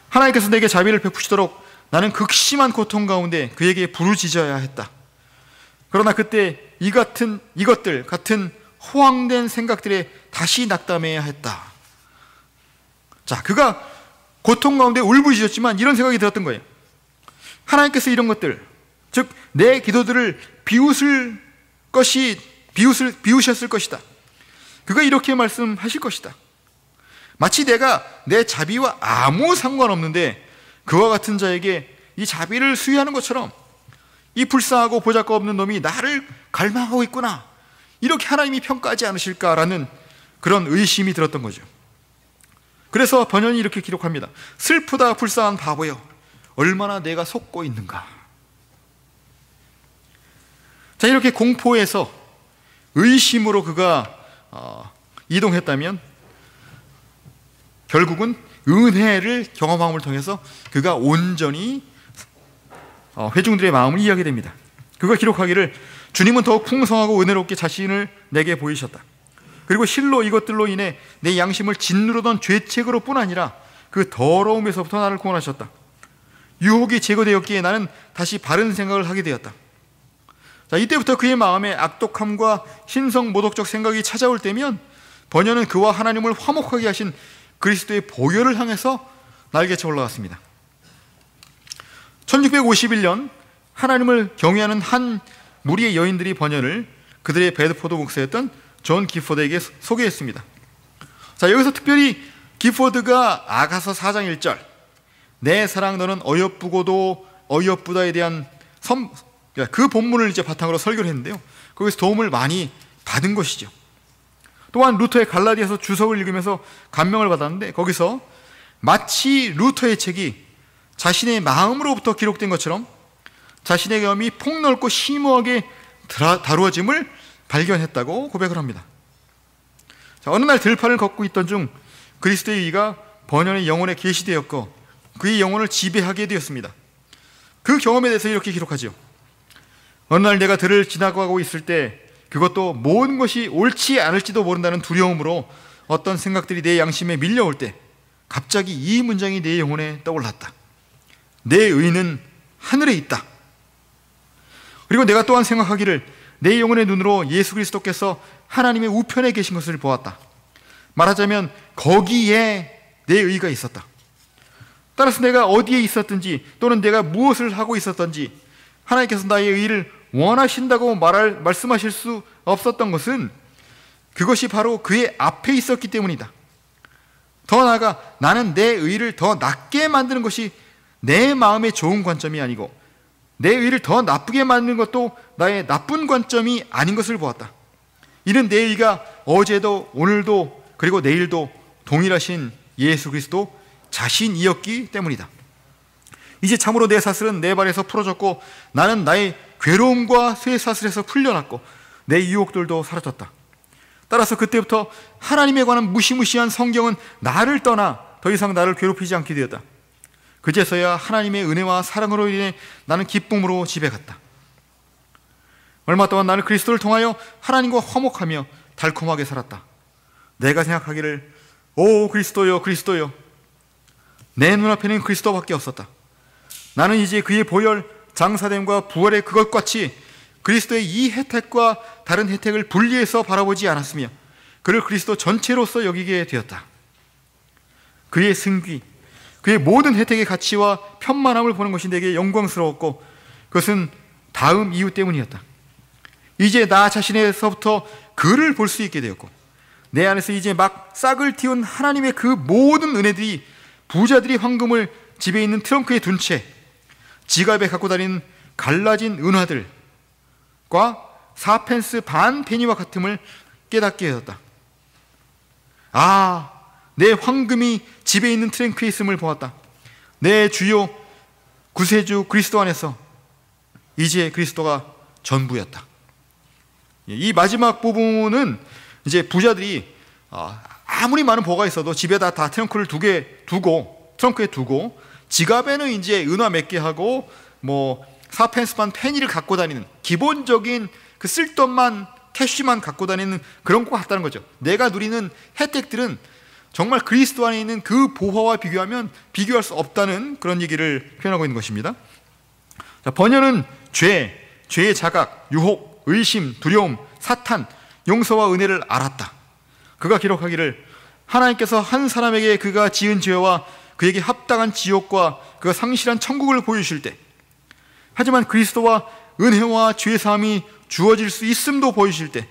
Speaker 2: 하나님께서 내게 자비를 베푸시도록 나는 극심한 고통 가운데 그에게 부르짖어야 했다. 그러나 그때 이것들 같은 허황된 생각들에 다시 낙담해야 했다. 자, 그가 고통 가운데 울부짖었지만 이런 생각이 들었던 거예요. 하나님께서 이런 것들, 즉 내 기도들을 비우셨을 것이다. 그가 이렇게 말씀하실 것이다. 마치 내가 내 자비와 아무 상관없는데 그와 같은 자에게 이 자비를 수여하는 것처럼 이 불쌍하고 보잘것 없는 놈이 나를 갈망하고 있구나, 이렇게 하나님이 평가하지 않으실까라는 그런 의심이 들었던 거죠. 그래서 번연이 이렇게 기록합니다. 슬프다 불쌍한 바보여, 얼마나 내가 속고 있는가. 자, 이렇게 공포에서 의심으로 그가 이동했다면 결국은 은혜를 경험함을 통해서 그가 온전히 회중들의 마음을 이해하게 됩니다. 그가 기록하기를 주님은 더욱 풍성하고 은혜롭게 자신을 내게 보이셨다. 그리고 실로 이것들로 인해 내 양심을 짓누르던 죄책으로 뿐 아니라 그 더러움에서부터 나를 구원하셨다. 유혹이 제거되었기에 나는 다시 바른 생각을 하게 되었다. 자, 이때부터 그의 마음에 악독함과 신성모독적 생각이 찾아올 때면 번연은 그와 하나님을 화목하게 하신 그리스도의 보혈을 향해서 날개쳐 올라갔습니다. 1651년 하나님을 경외하는 한 무리의 여인들이 번연을 그들의 베드포드 목사였던 존 기포드에게 소개했습니다. 자, 여기서 특별히 기포드가 아가서 4장 1절 내 사랑 너는 어여쁘고도 어여쁘다에 대한 그 본문을 이제 바탕으로 설교를 했는데요, 거기서 도움을 많이 받은 것이죠. 또한 루터의 갈라디아서 주석을 읽으면서 감명을 받았는데 거기서 마치 루터의 책이 자신의 마음으로부터 기록된 것처럼 자신의 경험이 폭넓고 심오하게 다루어짐을 발견했다고 고백을 합니다. 자, 어느 날 들판을 걷고 있던 중 그리스도의 의가 번연의 영혼에 계시되었고 그의 영혼을 지배하게 되었습니다. 그 경험에 대해서 이렇게 기록하죠. 어느 날 내가 들을 지나가고 있을 때 그것도 모든 것이 옳지 않을지도 모른다는 두려움으로 어떤 생각들이 내 양심에 밀려올 때 갑자기 이 문장이 내 영혼에 떠올랐다. 내 의는 하늘에 있다. 그리고 내가 또한 생각하기를 내 영혼의 눈으로 예수 그리스도께서 하나님의 우편에 계신 것을 보았다. 말하자면 거기에 내 의가 있었다. 따라서 내가 어디에 있었든지 또는 내가 무엇을 하고 있었든지 하나님께서 나의 의를 원하신다고 말씀하실 수 없었던 것은 그것이 바로 그의 앞에 있었기 때문이다. 더 나아가 나는 내 의를 더 낮게 만드는 것이 내 마음의 좋은 관점이 아니고 내 의를 더 나쁘게 만드는 것도 나의 나쁜 관점이 아닌 것을 보았다. 이는 내 의가 어제도 오늘도 그리고 내일도 동일하신 예수 그리스도 자신이었기 때문이다. 이제 참으로 내 사슬은 내 발에서 풀어졌고 나는 나의 괴로움과 쇠사슬에서 풀려났고 내 유혹들도 사라졌다. 따라서 그때부터 하나님에 관한 무시무시한 성경은 나를 떠나 더 이상 나를 괴롭히지 않게 되었다. 그제서야 하나님의 은혜와 사랑으로 인해 나는 기쁨으로 집에 갔다. 얼마 동안 나는 그리스도를 통하여 하나님과 화목하며 달콤하게 살았다. 내가 생각하기를 오 그리스도여 그리스도여, 내 눈앞에는 그리스도밖에 없었다. 나는 이제 그의 보혈, 장사됨과 부활의 그것같이 그리스도의 이 혜택과 다른 혜택을 분리해서 바라보지 않았으며 그를 그리스도 전체로서 여기게 되었다. 그의 승귀, 그의 모든 혜택의 가치와 편만함을 보는 것이 내게 영광스러웠고 그것은 다음 이유 때문이었다. 이제 나 자신에서부터 그를 볼 수 있게 되었고 내 안에서 이제 막 싹을 틔운 하나님의 그 모든 은혜들이 부자들이 황금을 집에 있는 트렁크에 둔 채 지갑에 갖고 다니는 갈라진 은화들과 4펜스 반 페니와 같음을 깨닫게 되었다. 아, 내 황금이 집에 있는 트렁크에 있음을 보았다. 내 주요 구세주 그리스도 안에서 이제 그리스도가 전부였다. 이 마지막 부분은 이제 부자들이 아무리 많은 보가 있어도 집에다 다 트렁크를 트렁크에 두고 지갑에는 이제 은화 몇 개 하고 뭐 4펜스만 페니를 갖고 다니는 기본적인 그 쓸돈만 캐시만 갖고 다니는 그런 것 같다는 거죠. 내가 누리는 혜택들은 정말 그리스도 안에 있는 그 보화와 비교하면 비교할 수 없다는 그런 얘기를 표현하고 있는 것입니다. 자, 번연은 죄의 자각, 유혹, 의심, 두려움, 사탄, 용서와 은혜를 알았다. 그가 기록하기를 하나님께서 한 사람에게 그가 지은 죄와 그에게 합당한 지옥과 그가 상실한 천국을 보여주실 때, 하지만 그리스도와 은혜와 죄사함이 주어질 수 있음도 보여주실 때,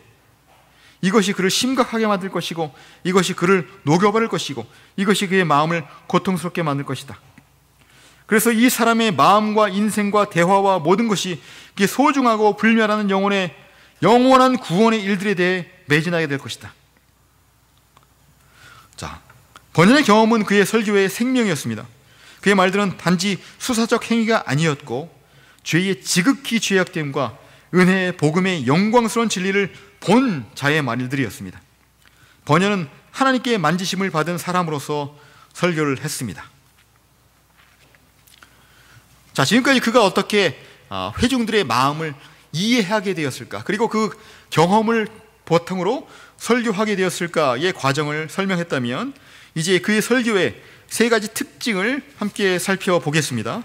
Speaker 2: 이것이 그를 심각하게 만들 것이고 이것이 그를 녹여버릴 것이고 이것이 그의 마음을 고통스럽게 만들 것이다. 그래서 이 사람의 마음과 인생과 대화와 모든 것이 소중하고 불멸하는 영원한 구원의 일들에 대해 매진하게 될 것이다. 자, 번연의 경험은 그의 설교의 생명이었습니다. 그의 말들은 단지 수사적 행위가 아니었고 죄의 지극히 죄악됨과 은혜의 복음의 영광스러운 진리를 본 자의 말들이었습니다. 번연은 하나님께 만지심을 받은 사람으로서 설교를 했습니다. 자, 지금까지 그가 어떻게 회중들의 마음을 이해하게 되었을까, 그리고 그 경험을 바탕으로 설교하게 되었을까의 과정을 설명했다면, 이제 그의 설교의 세 가지 특징을 함께 살펴보겠습니다.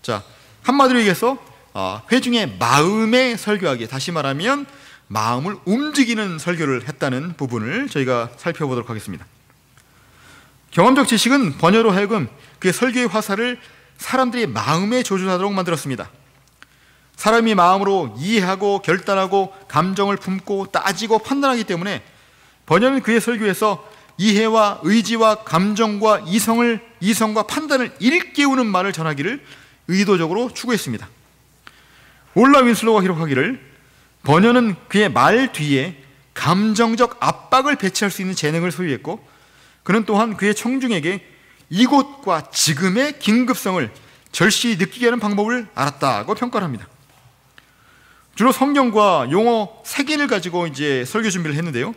Speaker 2: 자, 한마디로 얘기해서 회중의 마음에 설교하기, 다시 말하면 마음을 움직이는 설교를 했다는 부분을 저희가 살펴보도록 하겠습니다. 경험적 지식은 번연으로 하여금 그의 설교의 화살을 사람들의 마음에 조준하도록 만들었습니다. 사람이 마음으로 이해하고 결단하고 감정을 품고 따지고 판단하기 때문에 번연은 그의 설교에서 이해와 의지와 감정과 이성과 판단을 일깨우는 말을 전하기를 의도적으로 추구했습니다. 올라 윈슬로가 기록하기를 번연은 그의 말 뒤에 감정적 압박을 배치할 수 있는 재능을 소유했고, 그는 또한 그의 청중에게 이곳과 지금의 긴급성을 절실히 느끼게 하는 방법을 알았다고 평가를 합니다. 주로 성경과 용어 3개를 가지고 이제 설교 준비를 했는데요,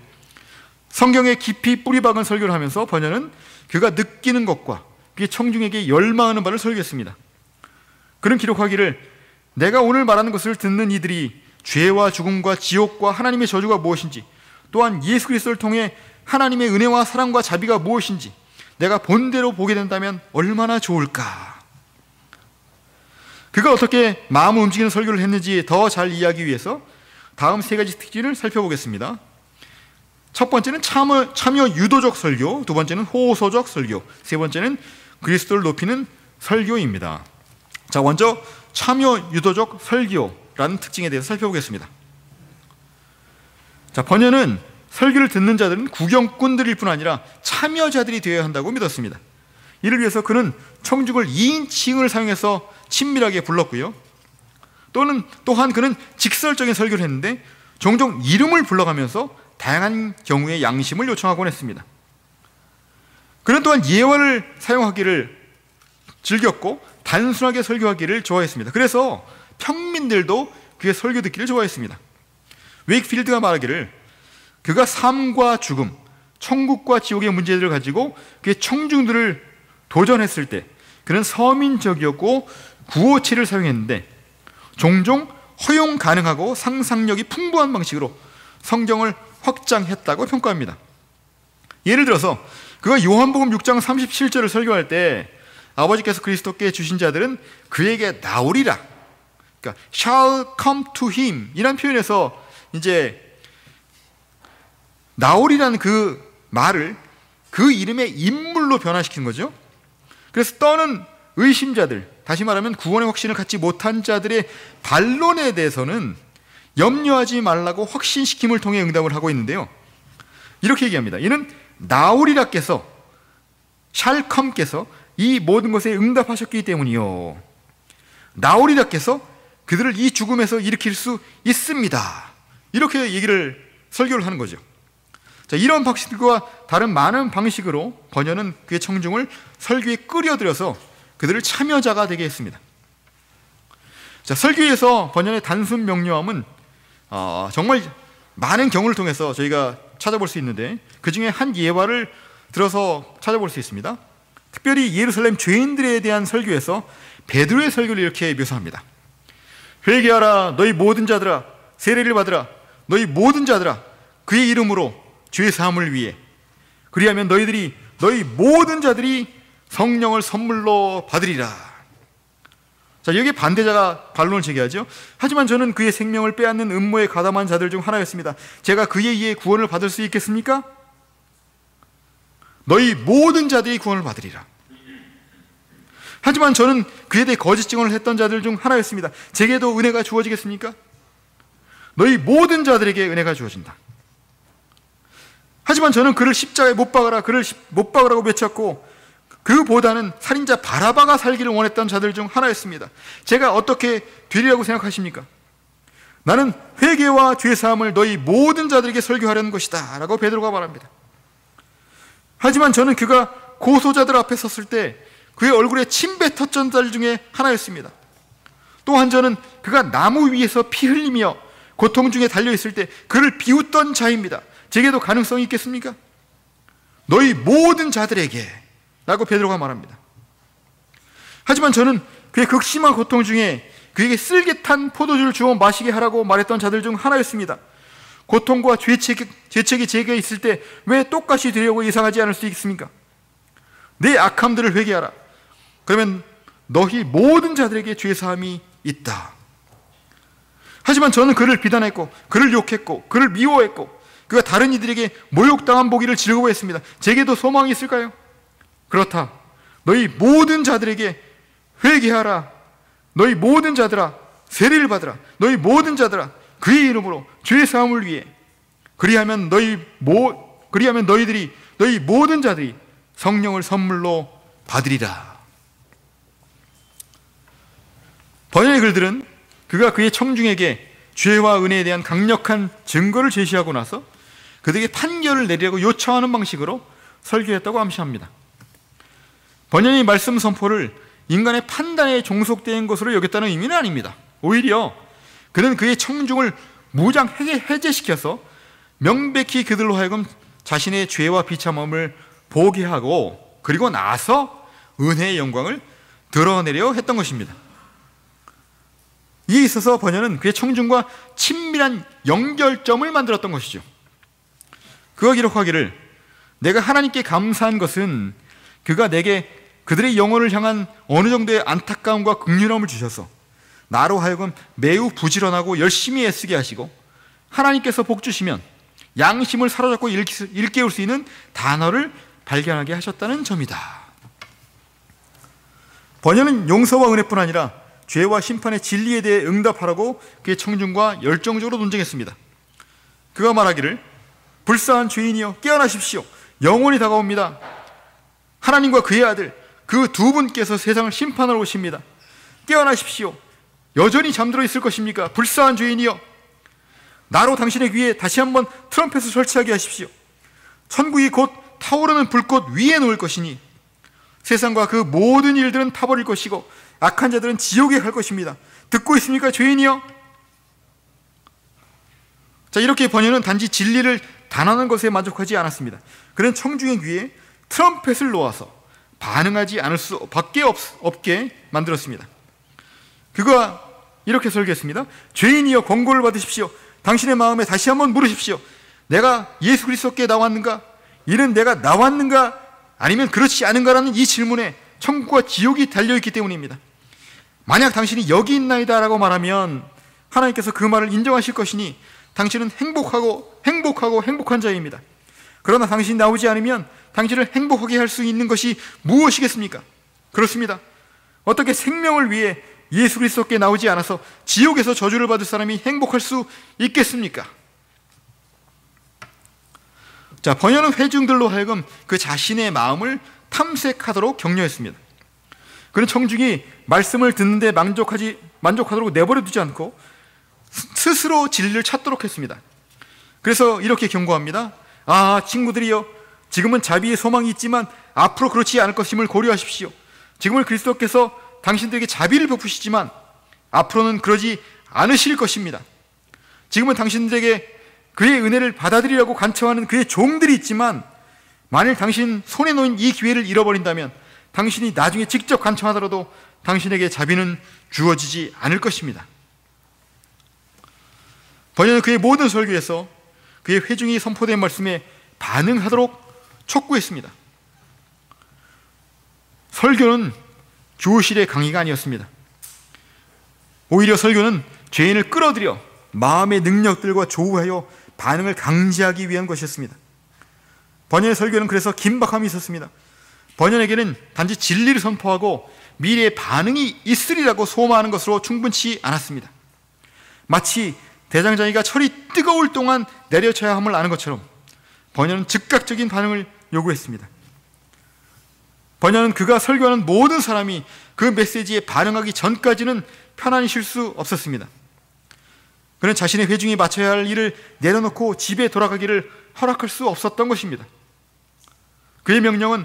Speaker 2: 성경에 깊이 뿌리박은 설교를 하면서 번연은 그가 느끼는 것과 그의 청중에게 열망하는 바를 설교했습니다. 그는 기록하기를 내가 오늘 말하는 것을 듣는 이들이 죄와 죽음과 지옥과 하나님의 저주가 무엇인지, 또한 예수 그리스도를 통해 하나님의 은혜와 사랑과 자비가 무엇인지 내가 본대로 보게 된다면 얼마나 좋을까. 그가 어떻게 마음을 움직이는 설교를 했는지 더 잘 이해하기 위해서 다음 3가지 특징을 살펴보겠습니다. 첫 번째는 참여 유도적 설교, 두 번째는 호소적 설교, 세 번째는 그리스도를 높이는 설교입니다. 자, 먼저 참여 유도적 설교라는 특징에 대해서 살펴보겠습니다. 자, 번연은 설교를 듣는 자들은 구경꾼들일 뿐 아니라 참여자들이 되어야 한다고 믿었습니다. 이를 위해서 그는 청중을 2인칭을 사용해서 친밀하게 불렀고요, 또한 그는 직설적인 설교를 했는데 종종 이름을 불러가면서 다양한 경우의 양심을 요청하곤 했습니다. 그는 또한 예화를 사용하기를 즐겼고 단순하게 설교하기를 좋아했습니다. 그래서 평민들도 그의 설교 듣기를 좋아했습니다. 웨이크필드가 말하기를 그가 삶과 죽음, 천국과 지옥의 문제들을 가지고 그의 청중들을 도전했을 때 그는 서민적이었고 구어체를 사용했는데 종종 허용 가능하고 상상력이 풍부한 방식으로 성경을 확장했다고 평가합니다. 예를 들어서 그가 요한복음 6장 37절을 설교할 때 아버지께서 그리스도께 주신 자들은 그에게 나오리라, 그러니까 shall come to him 이란 표현에서 이제 나오리라는 그 말을 그 이름의 인물로 변화시킨 거죠. 그래서 떠는 의심자들, 다시 말하면 구원의 확신을 갖지 못한 자들의 반론에 대해서는 염려하지 말라고 확신시킴을 통해 응답을 하고 있는데요, 이렇게 얘기합니다. 이는 나오리라께서, 샬컴께서 이 모든 것에 응답하셨기 때문이요, 나오리라께서 그들을 이 죽음에서 일으킬 수 있습니다. 이렇게 설교를 하는 거죠. 자, 이런 방식들과 다른 많은 방식으로 번연은 그의 청중을 설교에 끌어들여서 그들을 참여자가 되게 했습니다. 자, 설교에서 번연의 단순 명료함은 정말 많은 경우를 통해서 저희가 찾아볼 수 있는데, 그 중에 한 예화를 들어서 찾아볼 수 있습니다. 특별히 예루살렘 죄인들에 대한 설교에서 베드로의 설교를 이렇게 묘사합니다. 회개하라 너희 모든 자들아, 세례를 받으라 너희 모든 자들아, 그의 이름으로 죄 사함을 위해, 그리하면 너희 모든 자들이 성령을 선물로 받으리라. 자, 여기에 반대자가 반론을 제기하죠. 하지만 저는 그의 생명을 빼앗는 음모에 가담한 자들 중 하나였습니다. 제가 그에 의해 구원을 받을 수 있겠습니까? 너희 모든 자들이 구원을 받으리라. 하지만 저는 그에 대해 거짓 증언을 했던 자들 중 하나였습니다. 제게도 은혜가 주어지겠습니까? 너희 모든 자들에게 은혜가 주어진다. 하지만 저는 그를 십자가에 못 박아라, 그를 못 박으라고 외쳤고, 그보다는 살인자 바라바가 살기를 원했던 자들 중 하나였습니다. 제가 어떻게 되리라고 생각하십니까? 나는 회개와 죄사함을 너희 모든 자들에게 설교하려는 것이다 라고 베드로가 말합니다. 하지만 저는 그가 고소자들 앞에 섰을 때 그의 얼굴에 침 뱉었던 자들 중에 하나였습니다. 또한 저는 그가 나무 위에서 피 흘리며 고통 중에 달려있을 때 그를 비웃던 자입니다. 제게도 가능성이 있겠습니까? 너희 모든 자들에게 라고 베드로가 말합니다. 하지만 저는 그의 극심한 고통 중에 그에게 쓸개 탄 포도주를 주어 마시게 하라고 말했던 자들 중 하나였습니다. 고통과 죄책이 제게 있을 때 왜 똑같이 되려고 예상하지 않을 수 있습니까? 내 악함들을 회개하라. 그러면 너희 모든 자들에게 죄사함이 있다. 하지만 저는 그를 비난했고, 그를 욕했고, 그를 미워했고, 그가 다른 이들에게 모욕당한 보기를 즐거워했습니다. 제게도 소망이 있을까요? 그렇다. 너희 모든 자들에게 회개하라. 너희 모든 자들아, 세례를 받으라. 너희 모든 자들아, 그의 이름으로 죄 사함을 위해. 그리하면 너희들이, 너희 모든 자들이 성령을 선물로 받으리라. 번연의 글들은 그가 그의 청중에게 죄와 은혜에 대한 강력한 증거를 제시하고 나서 그들에게 판결을 내리라고 요청하는 방식으로 설교했다고 암시합니다. 번연이 말씀 선포를 인간의 판단에 종속된 것으로 여겼다는 의미는 아닙니다. 오히려 그는 그의 청중을 무장 해제시켜서 명백히 그들로 하여금 자신의 죄와 비참함을 보게 하고, 그리고 나서 은혜의 영광을 드러내려 했던 것입니다. 이에 있어서 번연은 그의 청중과 친밀한 연결점을 만들었던 것이죠. 그가 기록하기를, 내가 하나님께 감사한 것은 그가 내게 그들의 영혼을 향한 어느 정도의 안타까움과 긍휼함을 주셔서 나로 하여금 매우 부지런하고 열심히 애쓰게 하시고, 하나님께서 복 주시면 양심을 사로잡고 일깨울 수 있는 단어를 발견하게 하셨다는 점이다. 번연은 용서와 은혜뿐 아니라 죄와 심판의 진리에 대해 응답하라고 그의 청중과 열정적으로 논쟁했습니다. 그가 말하기를, 불쌍한 죄인이여 깨어나십시오. 영원히 다가옵니다. 하나님과 그의 아들 그 두 분께서 세상을 심판하러 오십니다. 깨어나십시오. 여전히 잠들어 있을 것입니까? 불쌍한 죄인이여, 나로 당신의 귀에 다시 한번 트럼펫을 설치하게 하십시오. 천국이 곧 타오르는 불꽃 위에 놓을 것이니 세상과 그 모든 일들은 타버릴 것이고 악한 자들은 지옥에 갈 것입니다. 듣고 있습니까, 죄인이여? 자, 이렇게 번연은 단지 진리를 단언하는 것에 만족하지 않았습니다. 그는 청중의 귀에 트럼펫을 놓아서 반응하지 않을 수밖에 없게 만들었습니다. 그가 이렇게 설교했습니다. 죄인이여 권고를 받으십시오. 당신의 마음에 다시 한번 물으십시오. 내가 예수 그리스도께 나왔는가? 이는 내가 나왔는가? 아니면 그렇지 않은가라는 이 질문에 천국과 지옥이 달려있기 때문입니다. 만약 당신이 여기 있나이다 라고 말하면 하나님께서 그 말을 인정하실 것이니 당신은 행복한 자입니다. 그러나 당신이 나오지 않으면 당신을 행복하게 할 수 있는 것이 무엇이겠습니까? 그렇습니다. 어떻게 생명을 위해 예수 그리스도께 나오지 않아서 지옥에서 저주를 받을 사람이 행복할 수 있겠습니까? 자, 번연은 회중들로 하여금 그 자신의 마음을 탐색하도록 격려했습니다. 그는 청중이 말씀을 듣는데 만족하도록 내버려 두지 않고 스스로 진리를 찾도록 했습니다. 그래서 이렇게 경고합니다. 친구들이여, 지금은 자비의 소망이 있지만 앞으로 그렇지 않을 것임을 고려하십시오. 지금은 그리스도께서 당신들에게 자비를 베푸시지만 앞으로는 그러지 않으실 것입니다. 지금은 당신들에게 그의 은혜를 받아들이라고 간청하는 그의 종들이 있지만 만일 당신 손에 놓인 이 기회를 잃어버린다면 당신이 나중에 직접 간청하더라도 당신에게 자비는 주어지지 않을 것입니다. 번연은 그의 모든 설교에서 그의 회중이 선포된 말씀에 반응하도록 촉구했습니다. 설교는 교실의 강의가 아니었습니다. 오히려 설교는 죄인을 끌어들여 마음의 능력들과 조우하여 반응을 강제하기 위한 것이었습니다. 번연의 설교는 그래서 긴박함이 있었습니다. 번연에게는 단지 진리를 선포하고 미래의 반응이 있으리라고 소망하는 것으로 충분치 않았습니다. 마치 대장장이가 철이 뜨거울 동안 내려쳐야 함을 아는 것처럼 번연은 즉각적인 반응을 요구했습니다. 번연은 그가 설교하는 모든 사람이 그 메시지에 반응하기 전까지는 편안히 쉴 수 없었습니다. 그는 자신의 회중이 마쳐야 할 일을 내려놓고 집에 돌아가기를 허락할 수 없었던 것입니다. 그의 명령은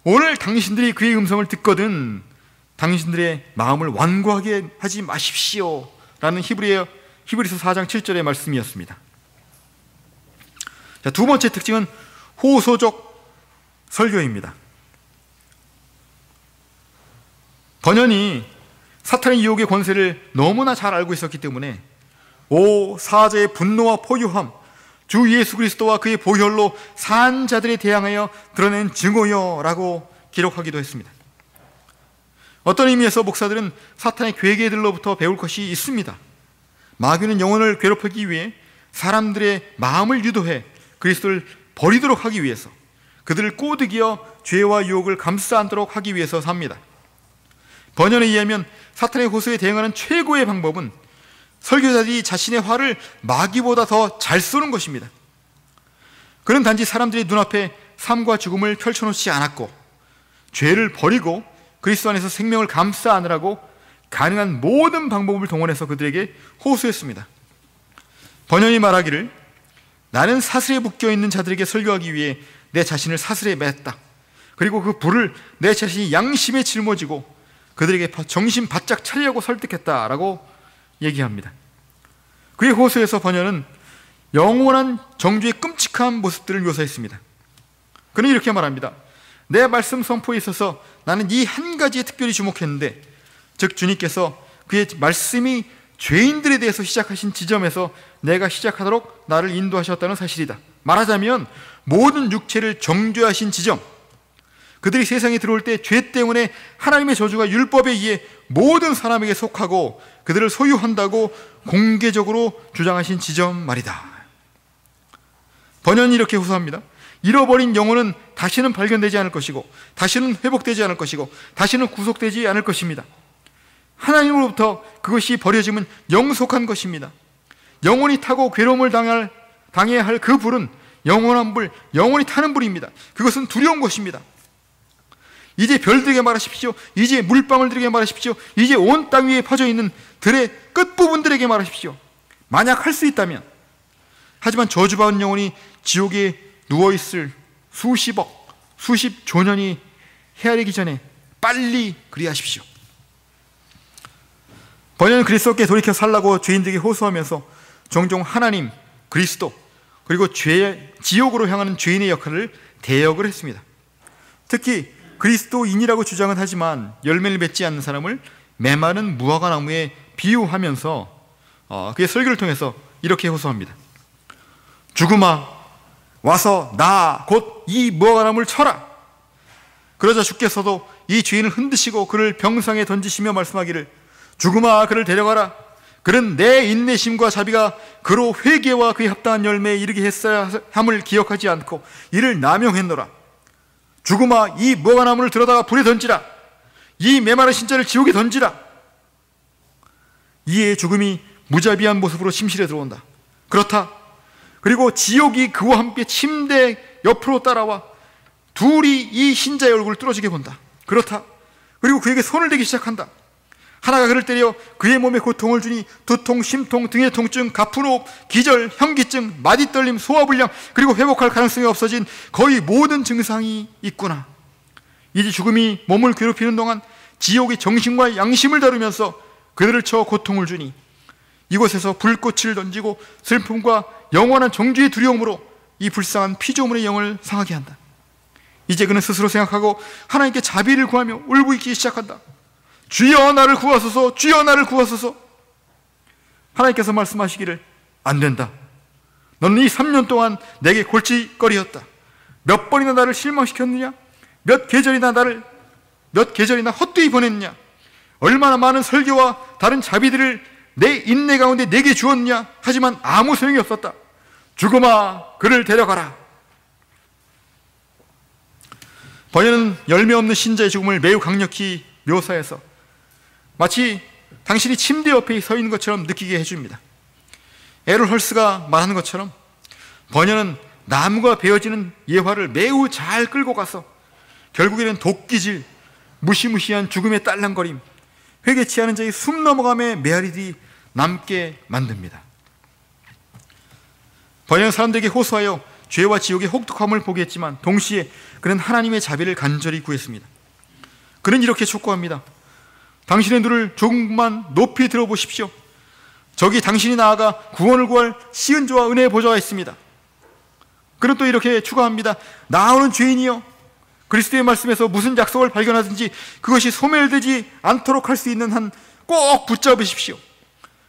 Speaker 2: 오늘 당신들이 그의 음성을 듣거든 당신들의 마음을 완고하게 하지 마십시오 라는 히브리서 4장 7절의 말씀이었습니다. 자, 두 번째 특징은 호소적 설교입니다. 번연이 사탄의 유혹의 권세를 너무나 잘 알고 있었기 때문에 오 사자의 분노와 포효함, 주 예수 그리스도와 그의 보혈로 산 자들에 대항하여 드러낸 증오여 라고 기록하기도 했습니다. 어떤 의미에서 목사들은 사탄의 괴계들로부터 배울 것이 있습니다. 마귀는 영혼을 괴롭히기 위해 사람들의 마음을 유도해 그리스도를 버리도록 하기 위해서, 그들을 꼬드기어 죄와 유혹을 감싸 안도록 하기 위해서 삽니다. 번연에 의하면 사탄의 호소에 대응하는 최고의 방법은 설교자들이 자신의 화를 마귀보다 더 잘 쏘는 것입니다. 그는 단지 사람들의 눈앞에 삶과 죽음을 펼쳐놓지 않았고 죄를 버리고 그리스도 안에서 생명을 감싸 안으라고 가능한 모든 방법을 동원해서 그들에게 호소했습니다. 번연이 말하기를 나는 사슬에 묶여있는 자들에게 설교하기 위해 내 자신을 사슬에 맸다. 그리고 그 불을 내 자신이 양심에 짊어지고 그들에게 정신 바짝 차리려고 설득했다라고 얘기합니다. 그의 호소에서 번연은 영원한 정죄의 끔찍한 모습들을 묘사했습니다. 그는 이렇게 말합니다. 내 말씀 선포에 있어서 나는 이 한 가지에 특별히 주목했는데, 즉 주님께서 그의 말씀이 죄인들에 대해서 시작하신 지점에서 내가 시작하도록 나를 인도하셨다는 사실이다. 말하자면 모든 육체를 정죄하신 지점, 그들이 세상에 들어올 때 죄 때문에 하나님의 저주가 율법에 의해 모든 사람에게 속하고 그들을 소유한다고 공개적으로 주장하신 지점 말이다. 번연이 이렇게 호소합니다. 잃어버린 영혼은 다시는 발견되지 않을 것이고 다시는 회복되지 않을 것이고 다시는 구속되지 않을 것입니다. 하나님으로부터 그것이 버려지면 영속한 것입니다. 영원히 타고 괴로움을 당해야 할 그 불은 영원한 불, 영원히 타는 불입니다. 그것은 두려운 것입니다. 이제 별들에게 말하십시오. 이제 물방울들에게 말하십시오. 이제 온 땅 위에 퍼져있는 들의 끝부분들에게 말하십시오. 만약 할 수 있다면. 하지만 저주받은 영혼이 지옥에 누워있을 수십억, 수십 조년이 헤아리기 전에 빨리 그리하십시오. 번연은 그리스도께 돌이켜 살라고 죄인들에게 호소하면서 종종 하나님, 그리스도, 그리고 지옥으로 향하는 죄인의 역할을 대역을 했습니다. 특히 그리스도인이라고 주장은 하지만 열매를 맺지 않는 사람을 메마른 무화과 나무에 비유하면서 그의 설교를 통해서 이렇게 호소합니다. 죽음아 와서 나 곧 이 무화과 나무를 쳐라. 그러자 주께서도 이 죄인을 흔드시고 그를 병상에 던지시며 말씀하기를 죽음아 그를 데려가라. 그는 내 인내심과 자비가 그로 회개와 그에 합당한 열매에 이르게 했어야 함을 기억하지 않고 이를 남용했노라. 죽음아 이 무화과 나무를 들어다가 불에 던지라. 이 메마른 신자를 지옥에 던지라. 이에 죽음이 무자비한 모습으로 침실에 들어온다. 그렇다. 그리고 지옥이 그와 함께 침대 옆으로 따라와 둘이 이 신자의 얼굴을 뚫어지게 본다. 그렇다. 그리고 그에게 손을 대기 시작한다. 하나가 그를 때려 그의 몸에 고통을 주니 두통, 심통, 등의 통증, 가뿐호흡, 기절, 현기증, 마디떨림, 소화불량, 그리고 회복할 가능성이 없어진 거의 모든 증상이 있구나. 이제 죽음이 몸을 괴롭히는 동안 지옥이 정신과 양심을 다루면서 그들을 쳐 고통을 주니 이곳에서 불꽃을 던지고 슬픔과 영원한 정죄의 두려움으로 이 불쌍한 피조물의 영을 상하게 한다. 이제 그는 스스로 생각하고 하나님께 자비를 구하며 울부짖기 시작한다. 주여 나를 구하소서, 주여 나를 구하소서. 하나님께서 말씀하시기를 안 된다. 너는 이 3년 동안 내게 골칫거리였다. 몇 번이나 나를 실망시켰느냐? 몇 계절이나 헛되이 보냈느냐? 얼마나 많은 설교와 다른 자비들을 내 인내 가운데 내게 주었느냐? 하지만 아무 소용이 없었다. 죽음아, 그를 데려가라. 번연은 열매 없는 신자의 죽음을 매우 강력히 묘사해서 마치 당신이 침대 옆에 서 있는 것처럼 느끼게 해줍니다. 에롤 헐스가 말하는 것처럼 번연은 나무가 베어지는 예화를 매우 잘 끌고 가서 결국에는 도끼질, 무시무시한 죽음의 딸랑거림, 회개치 않은 자의 숨 넘어감의 메아리들이 남게 만듭니다. 번연은 사람들에게 호소하여 죄와 지옥의 혹독함을 보게 했지만 동시에 그는 하나님의 자비를 간절히 구했습니다. 그는 이렇게 촉구합니다. 당신의 눈을 조금만 높이 들어보십시오. 저기 당신이 나아가 구원을 구할 시은조와 은혜의 보좌가 있습니다. 그는 또 이렇게 추가합니다. 나오는 죄인이여, 그리스도의 말씀에서 무슨 약속을 발견하든지 그것이 소멸되지 않도록 할 수 있는 한 꼭 붙잡으십시오.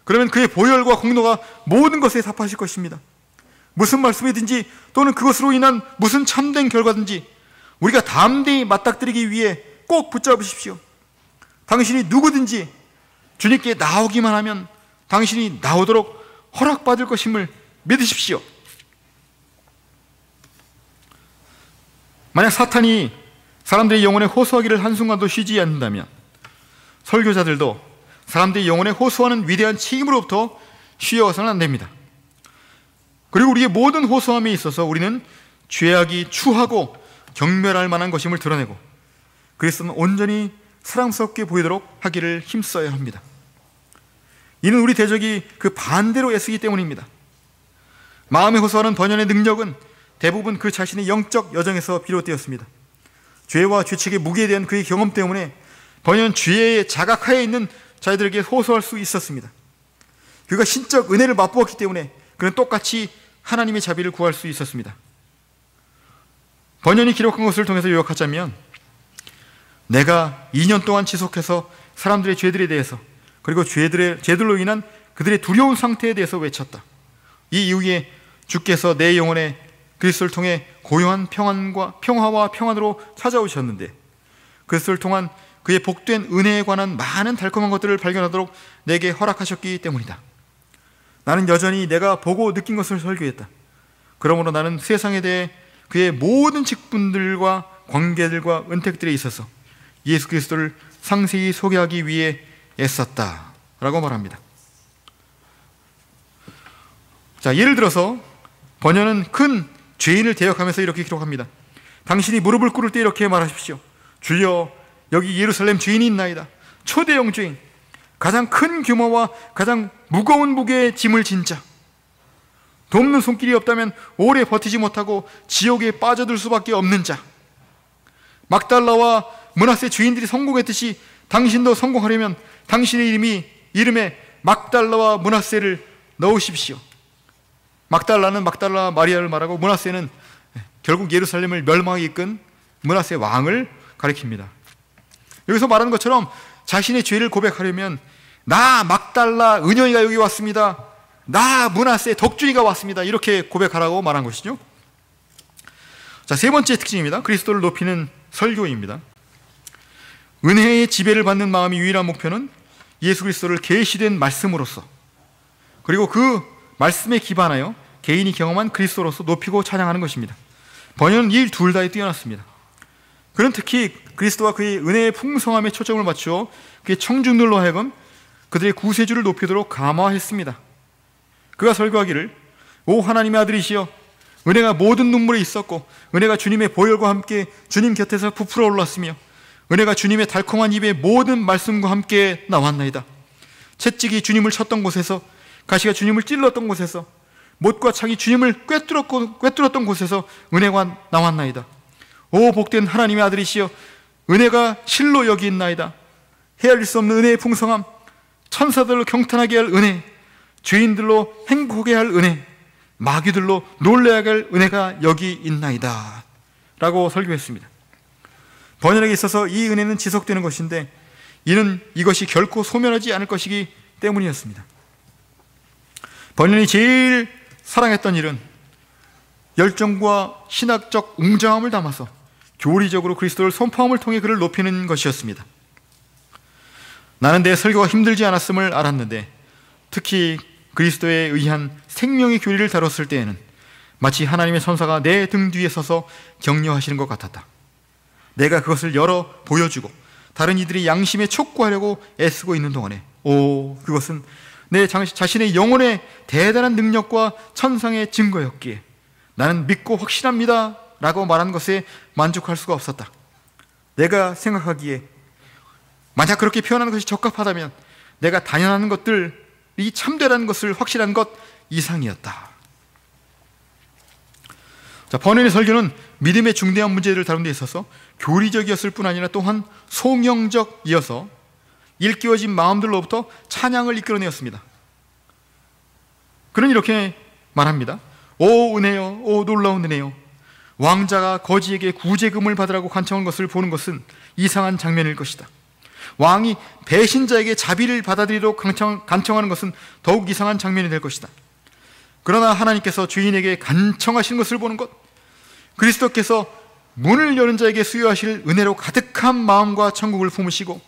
Speaker 2: 그러면 그의 보혈과 공로가 모든 것에 답하실 것입니다. 무슨 말씀이든지 또는 그것으로 인한 무슨 참된 결과든지 우리가 담대히 맞닥뜨리기 위해 꼭 붙잡으십시오. 당신이 누구든지 주님께 나오기만 하면 당신이 나오도록 허락받을 것임을 믿으십시오. 만약 사탄이 사람들의 영혼에 호소하기를 한순간도 쉬지 않는다면 설교자들도 사람들의 영혼에 호소하는 위대한 책임으로부터 쉬어서는 안 됩니다. 그리고 우리의 모든 호소함에 있어서 우리는 죄악이 추하고 경멸할 만한 것임을 드러내고 그리스도는 온전히 사랑스럽게 보이도록 하기를 힘써야 합니다. 이는 우리 대적이 그 반대로 애쓰기 때문입니다. 마음에 호소하는 번연의 능력은 대부분 그 자신의 영적 여정에서 비롯되었습니다. 죄와 죄책의 무게에 대한 그의 경험 때문에 번연 죄의 자각하에 있는 자들에게 호소할 수 있었습니다. 그가 신적 은혜를 맛보았기 때문에 그는 똑같이 하나님의 자비를 구할 수 있었습니다. 번연이 기록한 것을 통해서 요약하자면 내가 2년 동안 지속해서 사람들의 죄들에 대해서 그리고 죄들로 인한 그들의 두려운 상태에 대해서 외쳤다. 이 이후에 주께서 내 영혼에 그리스도를 통해 고요한 평화와 평안으로 찾아오셨는데 그리스도를 통한 그의 복된 은혜에 관한 많은 달콤한 것들을 발견하도록 내게 허락하셨기 때문이다. 나는 여전히 내가 보고 느낀 것을 설교했다. 그러므로 나는 세상에 대해 그의 모든 직분들과 관계들과 은택들에 있어서 예수 그리스도를 상세히 소개하기 위해 애썼다 라고 말합니다. 자, 예를 들어서 번연은 큰 죄인을 대역하면서 이렇게 기록합니다. 당신이 무릎을 꿇을 때 이렇게 말하십시오. 주여, 여기 예루살렘 죄인이 있나이다. 초대형 죄인, 가장 큰 규모와 가장 무거운 무게의 짐을 진 자, 돕는 손길이 없다면 오래 버티지 못하고 지옥에 빠져들 수밖에 없는 자, 막달라와 므낫세 죄인들이 성공했듯이 당신도 성공하려면 당신의 이름에 막달라와 므낫세를 넣으십시오. 막달라는 막달라 마리아를 말하고 므낫세는 결국 예루살렘을 멸망하게 이끈 므낫세 왕을 가리킵니다. 여기서 말하는 것처럼 자신의 죄를 고백하려면 나 막달라 은영이가 여기 왔습니다. 나 므낫세 덕준이가 왔습니다. 이렇게 고백하라고 말한 것이죠. 자, 세 번째 특징입니다. 그리스도를 높이는 설교입니다. 은혜의 지배를 받는 마음의 유일한 목표는 예수 그리스도를 계시된 말씀으로서 그리고 그 말씀에 기반하여 개인이 경험한 그리스도로서 높이고 찬양하는 것입니다. 번연은 이 둘 다에 뛰어났습니다. 그는 특히 그리스도와 그의 은혜의 풍성함에 초점을 맞추어 그의 청중들로 하여금 그들의 구세주를 높이도록 감화했습니다. 그가 설교하기를 오 하나님의 아들이시여, 은혜가 모든 눈물에 있었고 은혜가 주님의 보혈과 함께 주님 곁에서 부풀어 올랐으며 은혜가 주님의 달콤한 입의 모든 말씀과 함께 나왔나이다. 채찍이 주님을 쳤던 곳에서, 가시가 주님을 찔렀던 곳에서, 못과 창이 주님을 꿰뚫었던 곳에서 은혜가 나왔나이다. 오 복된 하나님의 아들이시여, 은혜가 실로 여기 있나이다. 헤아릴 수 없는 은혜의 풍성함, 천사들로 경탄하게 할 은혜, 죄인들로 행복하게 할 은혜, 마귀들로 놀라게 할 은혜가 여기 있나이다 라고 설교했습니다. 번역에 있어서 이 은혜는 지속되는 것인데, 이는 이것이 결코 소멸하지 않을 것이기 때문이었습니다. 번역이 제일 사랑했던 일은 열정과 신학적 웅장함을 담아서 교리적으로 그리스도를 선포함을 통해 그를 높이는 것이었습니다. 나는 내 설교가 힘들지 않았음을 알았는데, 특히 그리스도에 의한 생명의 교리를 다뤘을 때에는 마치 하나님의 천사가 내 등 뒤에 서서 격려하시는 것 같았다. 내가 그것을 열어 보여주고 다른 이들이 양심에 촉구하려고 애쓰고 있는 동안에, 그것은 내 자신의 영혼의 대단한 능력과 천상의 증거였기에 나는 믿고 확신합니다 라고 말한 것에 만족할 수가 없었다. 내가 생각하기에 만약 그렇게 표현하는 것이 적합하다면 내가 단연하는 것들이 참되라는 것을 확실한 것 이상이었다. 자, 버넌의 설교는 믿음의 중대한 문제들을 다룬 데 있어서 교리적이었을 뿐 아니라 또한 송영적이어서 일깨워진 마음들로부터 찬양을 이끌어내었습니다. 그는 이렇게 말합니다. 오 은혜여, 오 놀라운 은혜여. 왕자가 거지에게 구제금을 받으라고 간청한 것을 보는 것은 이상한 장면일 것이다. 왕이 배신자에게 자비를 받아들이도록 간청하는 것은 더욱 이상한 장면이 될 것이다. 그러나 하나님께서 죄인에게 간청하시는 것을 보는 것, 그리스도께서 문을 여는 자에게 수여하실 은혜로 가득한 마음과 천국을 품으시고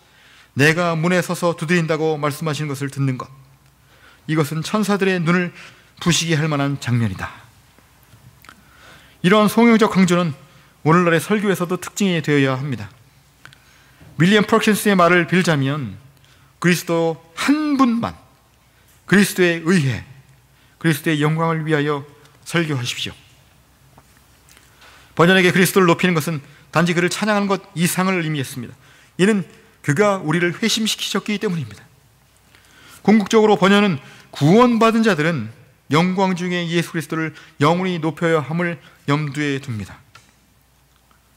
Speaker 2: 내가 문에 서서 두드린다고 말씀하시는 것을 듣는 것, 이것은 천사들의 눈을 부시게 할 만한 장면이다. 이런 송영적 강조는 오늘날의 설교에서도 특징이 되어야 합니다. 윌리엄 퍼킨스의 말을 빌자면 그리스도 한 분만, 그리스도에 의해 그리스도의 영광을 위하여 설교하십시오. 번연에게 그리스도를 높이는 것은 단지 그를 찬양하는 것 이상을 의미했습니다. 이는 그가 우리를 회심시키셨기 때문입니다. 궁극적으로 번연은 구원받은 자들은 영광 중에 예수 그리스도를 영원히 높여야 함을 염두에 둡니다.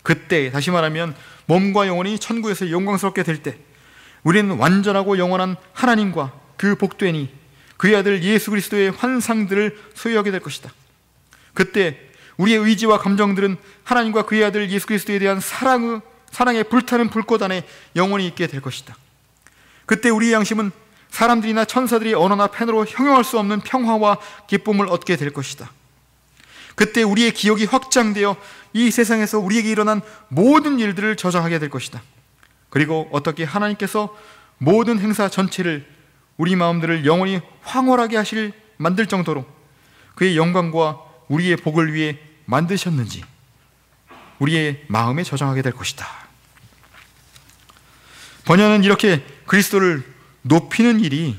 Speaker 2: 그때, 다시 말하면 몸과 영혼이 천국에서 영광스럽게 될 때 우리는 완전하고 영원한 하나님과 그 복되니 그의 아들 예수 그리스도의 환상들을 소유하게 될 것이다. 그때 우리의 의지와 감정들은 하나님과 그의 아들 예수 그리스도에 대한 사랑에 불타는 불꽃 안에 영원히 있게 될 것이다. 그때 우리의 양심은 사람들이나 천사들이 언어나 펜으로 형용할 수 없는 평화와 기쁨을 얻게 될 것이다. 그때 우리의 기억이 확장되어 이 세상에서 우리에게 일어난 모든 일들을 저장하게 될 것이다. 그리고 어떻게 하나님께서 모든 행사 전체를, 우리 마음들을 영원히 황홀하게 만들 정도로 그의 영광과 우리의 복을 위해 만드셨는지 우리의 마음에 저장하게 될 것이다. 번연은 이렇게 그리스도를 높이는 일이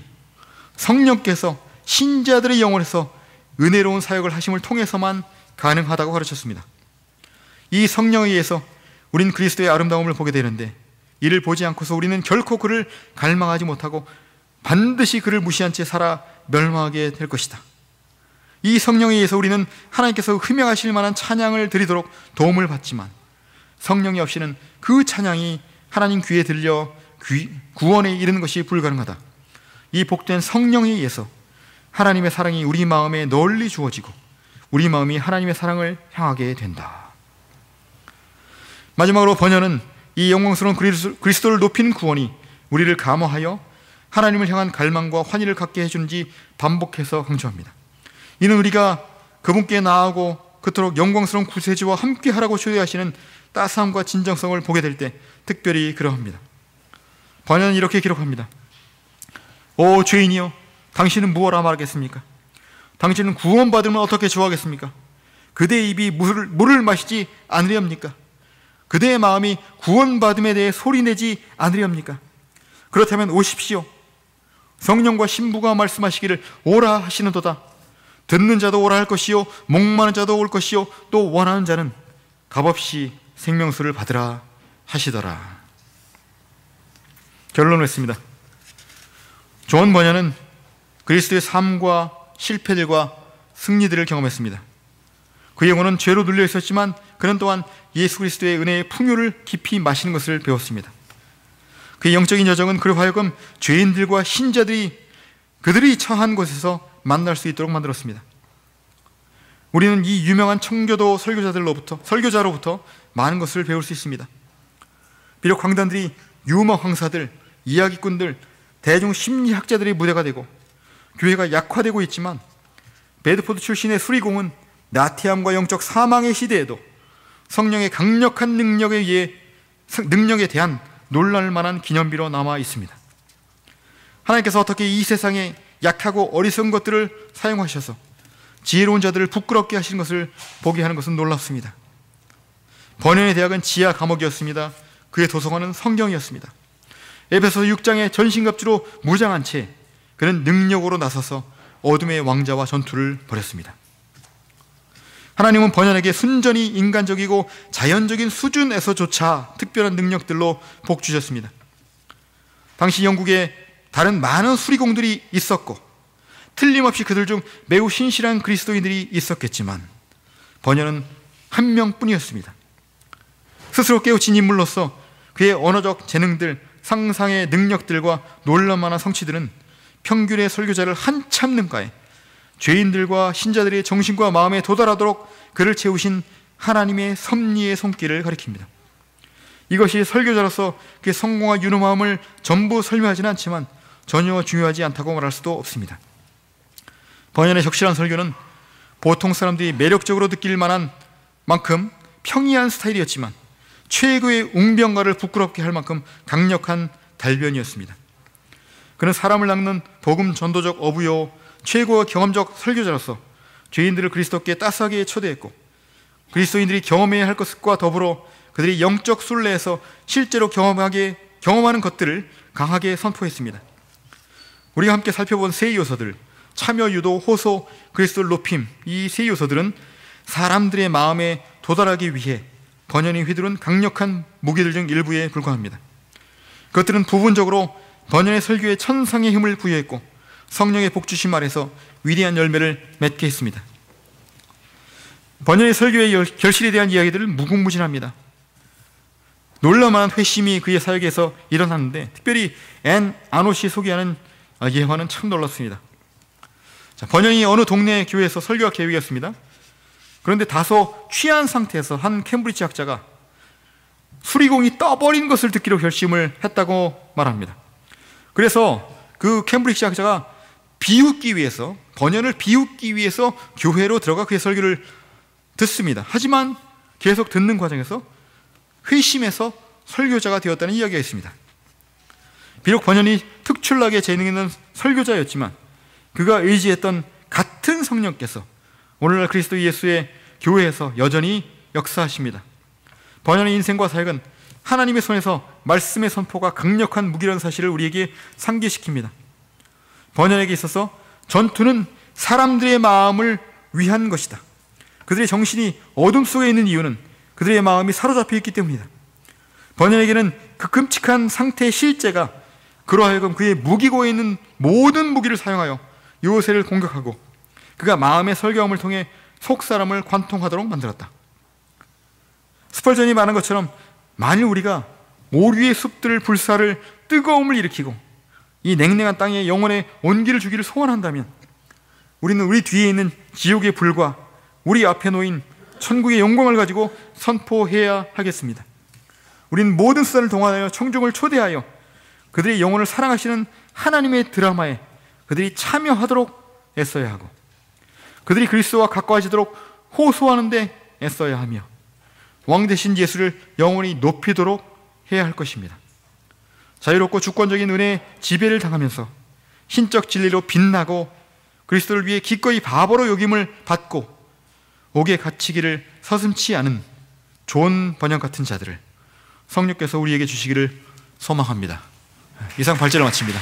Speaker 2: 성령께서 신자들의 영혼에서 은혜로운 사역을 하심을 통해서만 가능하다고 가르쳤습니다. 이 성령에 의해서 우린 그리스도의 아름다움을 보게 되는데, 이를 보지 않고서 우리는 결코 그를 갈망하지 못하고 반드시 그를 무시한 채 살아 멸망하게 될 것이다. 이 성령에 의해서 우리는 하나님께서 흠양하실 만한 찬양을 드리도록 도움을 받지만, 성령이 없이는 그 찬양이 하나님 귀에 들려 구원에 이르는 것이 불가능하다. 이 복된 성령에 의해서 하나님의 사랑이 우리 마음에 널리 주어지고 우리 마음이 하나님의 사랑을 향하게 된다. 마지막으로 번연은 이 영광스러운 그리스도를 높이는 구원이 우리를 감화하여 하나님을 향한 갈망과 환희를 갖게 해주는지 반복해서 강조합니다. 이는 우리가 그분께 나아가고 그토록 영광스러운 구세주와 함께하라고 초대하시는 따스함과 진정성을 보게 될 때 특별히 그러합니다. 번연은 이렇게 기록합니다. 오 죄인이여, 당신은 무엇라 말하겠습니까? 당신은 구원받으면 어떻게 좋아하겠습니까? 그대의 입이 물을 마시지 않으렵니까? 그대의 마음이 구원받음에 대해 소리내지 않으렵니까? 그렇다면 오십시오. 성령과 신부가 말씀하시기를 오라 하시는도다. 듣는 자도 오라 할 것이요, 목마른 자도 올 것이요, 또 원하는 자는 값없이 생명수를 받으라 하시더라. 결론을 했습니다. 존 번연은 그리스도의 삶과 실패들과 승리들을 경험했습니다. 그의 영혼은 죄로 눌려 있었지만 그는 또한 예수 그리스도의 은혜의 풍요를 깊이 마시는 것을 배웠습니다. 그의 영적인 여정은 그로 하여금 죄인들과 신자들이 그들이 처한 곳에서 만날 수 있도록 만들었습니다. 우리는 이 유명한 청교도 설교자로부터 많은 것을 배울 수 있습니다. 비록 강단들이 유머 황사들, 이야기꾼들, 대중 심리학자들의 무대가 되고 교회가 약화되고 있지만 베드포드 출신의 수리공은 나태함과 영적 사망의 시대에도 성령의 강력한 능력에 대한 놀랄 만한 기념비로 남아 있습니다. 하나님께서 어떻게 이 세상에 약하고 어리석은 것들을 사용하셔서 지혜로운 자들을 부끄럽게 하시는 것을 보게 하는 것은 놀랍습니다. 번연의 대학은 지하 감옥이었습니다. 그의 도서관은 성경이었습니다. 에베소서 6장의 전신갑주로 무장한 채 그는 능력으로 나서서 어둠의 왕자와 전투를 벌였습니다. 하나님은 번연에게 순전히 인간적이고 자연적인 수준에서조차 특별한 능력들로 복 주셨습니다. 당시 영국에 다른 많은 수리공들이 있었고 틀림없이 그들 중 매우 신실한 그리스도인들이 있었겠지만 번연은 한 명뿐이었습니다. 스스로 깨우친 인물로서 그의 언어적 재능들, 상상의 능력들과 놀랄만한 성취들은 평균의 설교자를 한참 능가해 죄인들과 신자들의 정신과 마음에 도달하도록 그를 채우신 하나님의 섭리의 손길을 가리킵니다. 이것이 설교자로서 그의 성공과 유능함을 전부 설명하지는 않지만 전혀 중요하지 않다고 말할 수도 없습니다. 번연의 적실한 설교는 보통 사람들이 매력적으로 느낄 만한 만큼 평이한 스타일이었지만 최고의 웅변가를 부끄럽게 할 만큼 강력한 달변이었습니다. 그는 사람을 낚는 복음 전도적 어부요 최고의 경험적 설교자로서 죄인들을 그리스도께 따스하게 초대했고 그리스도인들이 경험해야 할 것과 더불어 그들이 영적 순례에서 실제로 경험하는 것들을 강하게 선포했습니다. 우리가 함께 살펴본 세 요소들, 참여, 유도, 호소, 그리스도를 높임, 이 세 요소들은 사람들의 마음에 도달하기 위해 번연이 휘두른 강력한 무기들 중 일부에 불과합니다. 그것들은 부분적으로 번연의 설교에 천상의 힘을 부여했고 성령의 복주심 아래서 위대한 열매를 맺게 했습니다. 번연의 설교의 결실에 대한 이야기들은 무궁무진합니다. 놀라만한 회심이 그의 사역에서 일어났는데 특별히 앤 아노시 소개하는 예화는 참 놀랍습니다. 번연이 어느 동네 교회에서 설교할 계획이었습니다. 그런데 다소 취한 상태에서 한 캠브리지 학자가 수리공이 떠버린 것을 듣기로 결심을 했다고 말합니다. 그래서 그 캠브리지 학자가 번연을 비웃기 위해서 교회로 들어가 그의 설교를 듣습니다. 하지만 계속 듣는 과정에서 회심해서 설교자가 되었다는 이야기가 있습니다. 비록 번연이 특출나게 재능 있는 설교자였지만 그가 의지했던 같은 성령께서 오늘날 그리스도 예수의 교회에서 여전히 역사하십니다. 번연의 인생과 사역은 하나님의 손에서 말씀의 선포가 강력한 무기라는 사실을 우리에게 상기시킵니다. 번연에게 있어서 전투는 사람들의 마음을 위한 것이다. 그들의 정신이 어둠 속에 있는 이유는 그들의 마음이 사로잡혀 있기 때문이다. 번연에게는 그 끔찍한 상태의 실제가 그로 하여금 그의 무기고에 있는 모든 무기를 사용하여 요새를 공격하고 그가 마음의 설교함을 통해 속사람을 관통하도록 만들었다. 스펄전이 말한 것처럼 만일 우리가 오류의 숲들을 불사를 뜨거움을 일으키고 이 냉랭한 땅에 영혼의 온기를 주기를 소원한다면 우리는 우리 뒤에 있는 지옥의 불과 우리 앞에 놓인 천국의 영광을 가지고 선포해야 하겠습니다. 우리는 모든 수단을 동원하여 청중을 초대하여 그들의 영혼을 사랑하시는 하나님의 드라마에 그들이 참여하도록 애써야 하고 그들이 그리스도와 가까워지도록 호소하는 데 애써야 하며 왕 되신 예수를 영원히 높이도록 해야 할 것입니다. 자유롭고 주권적인 은혜의 지배를 당하면서 신적 진리로 빛나고 그리스도를 위해 기꺼이 바보로 여김을 받고 옥에 갇히기를 서슴지 않은 좋은 번역 같은 자들을 성령께서 우리에게 주시기를 소망합니다. 이상 발제를 마칩니다.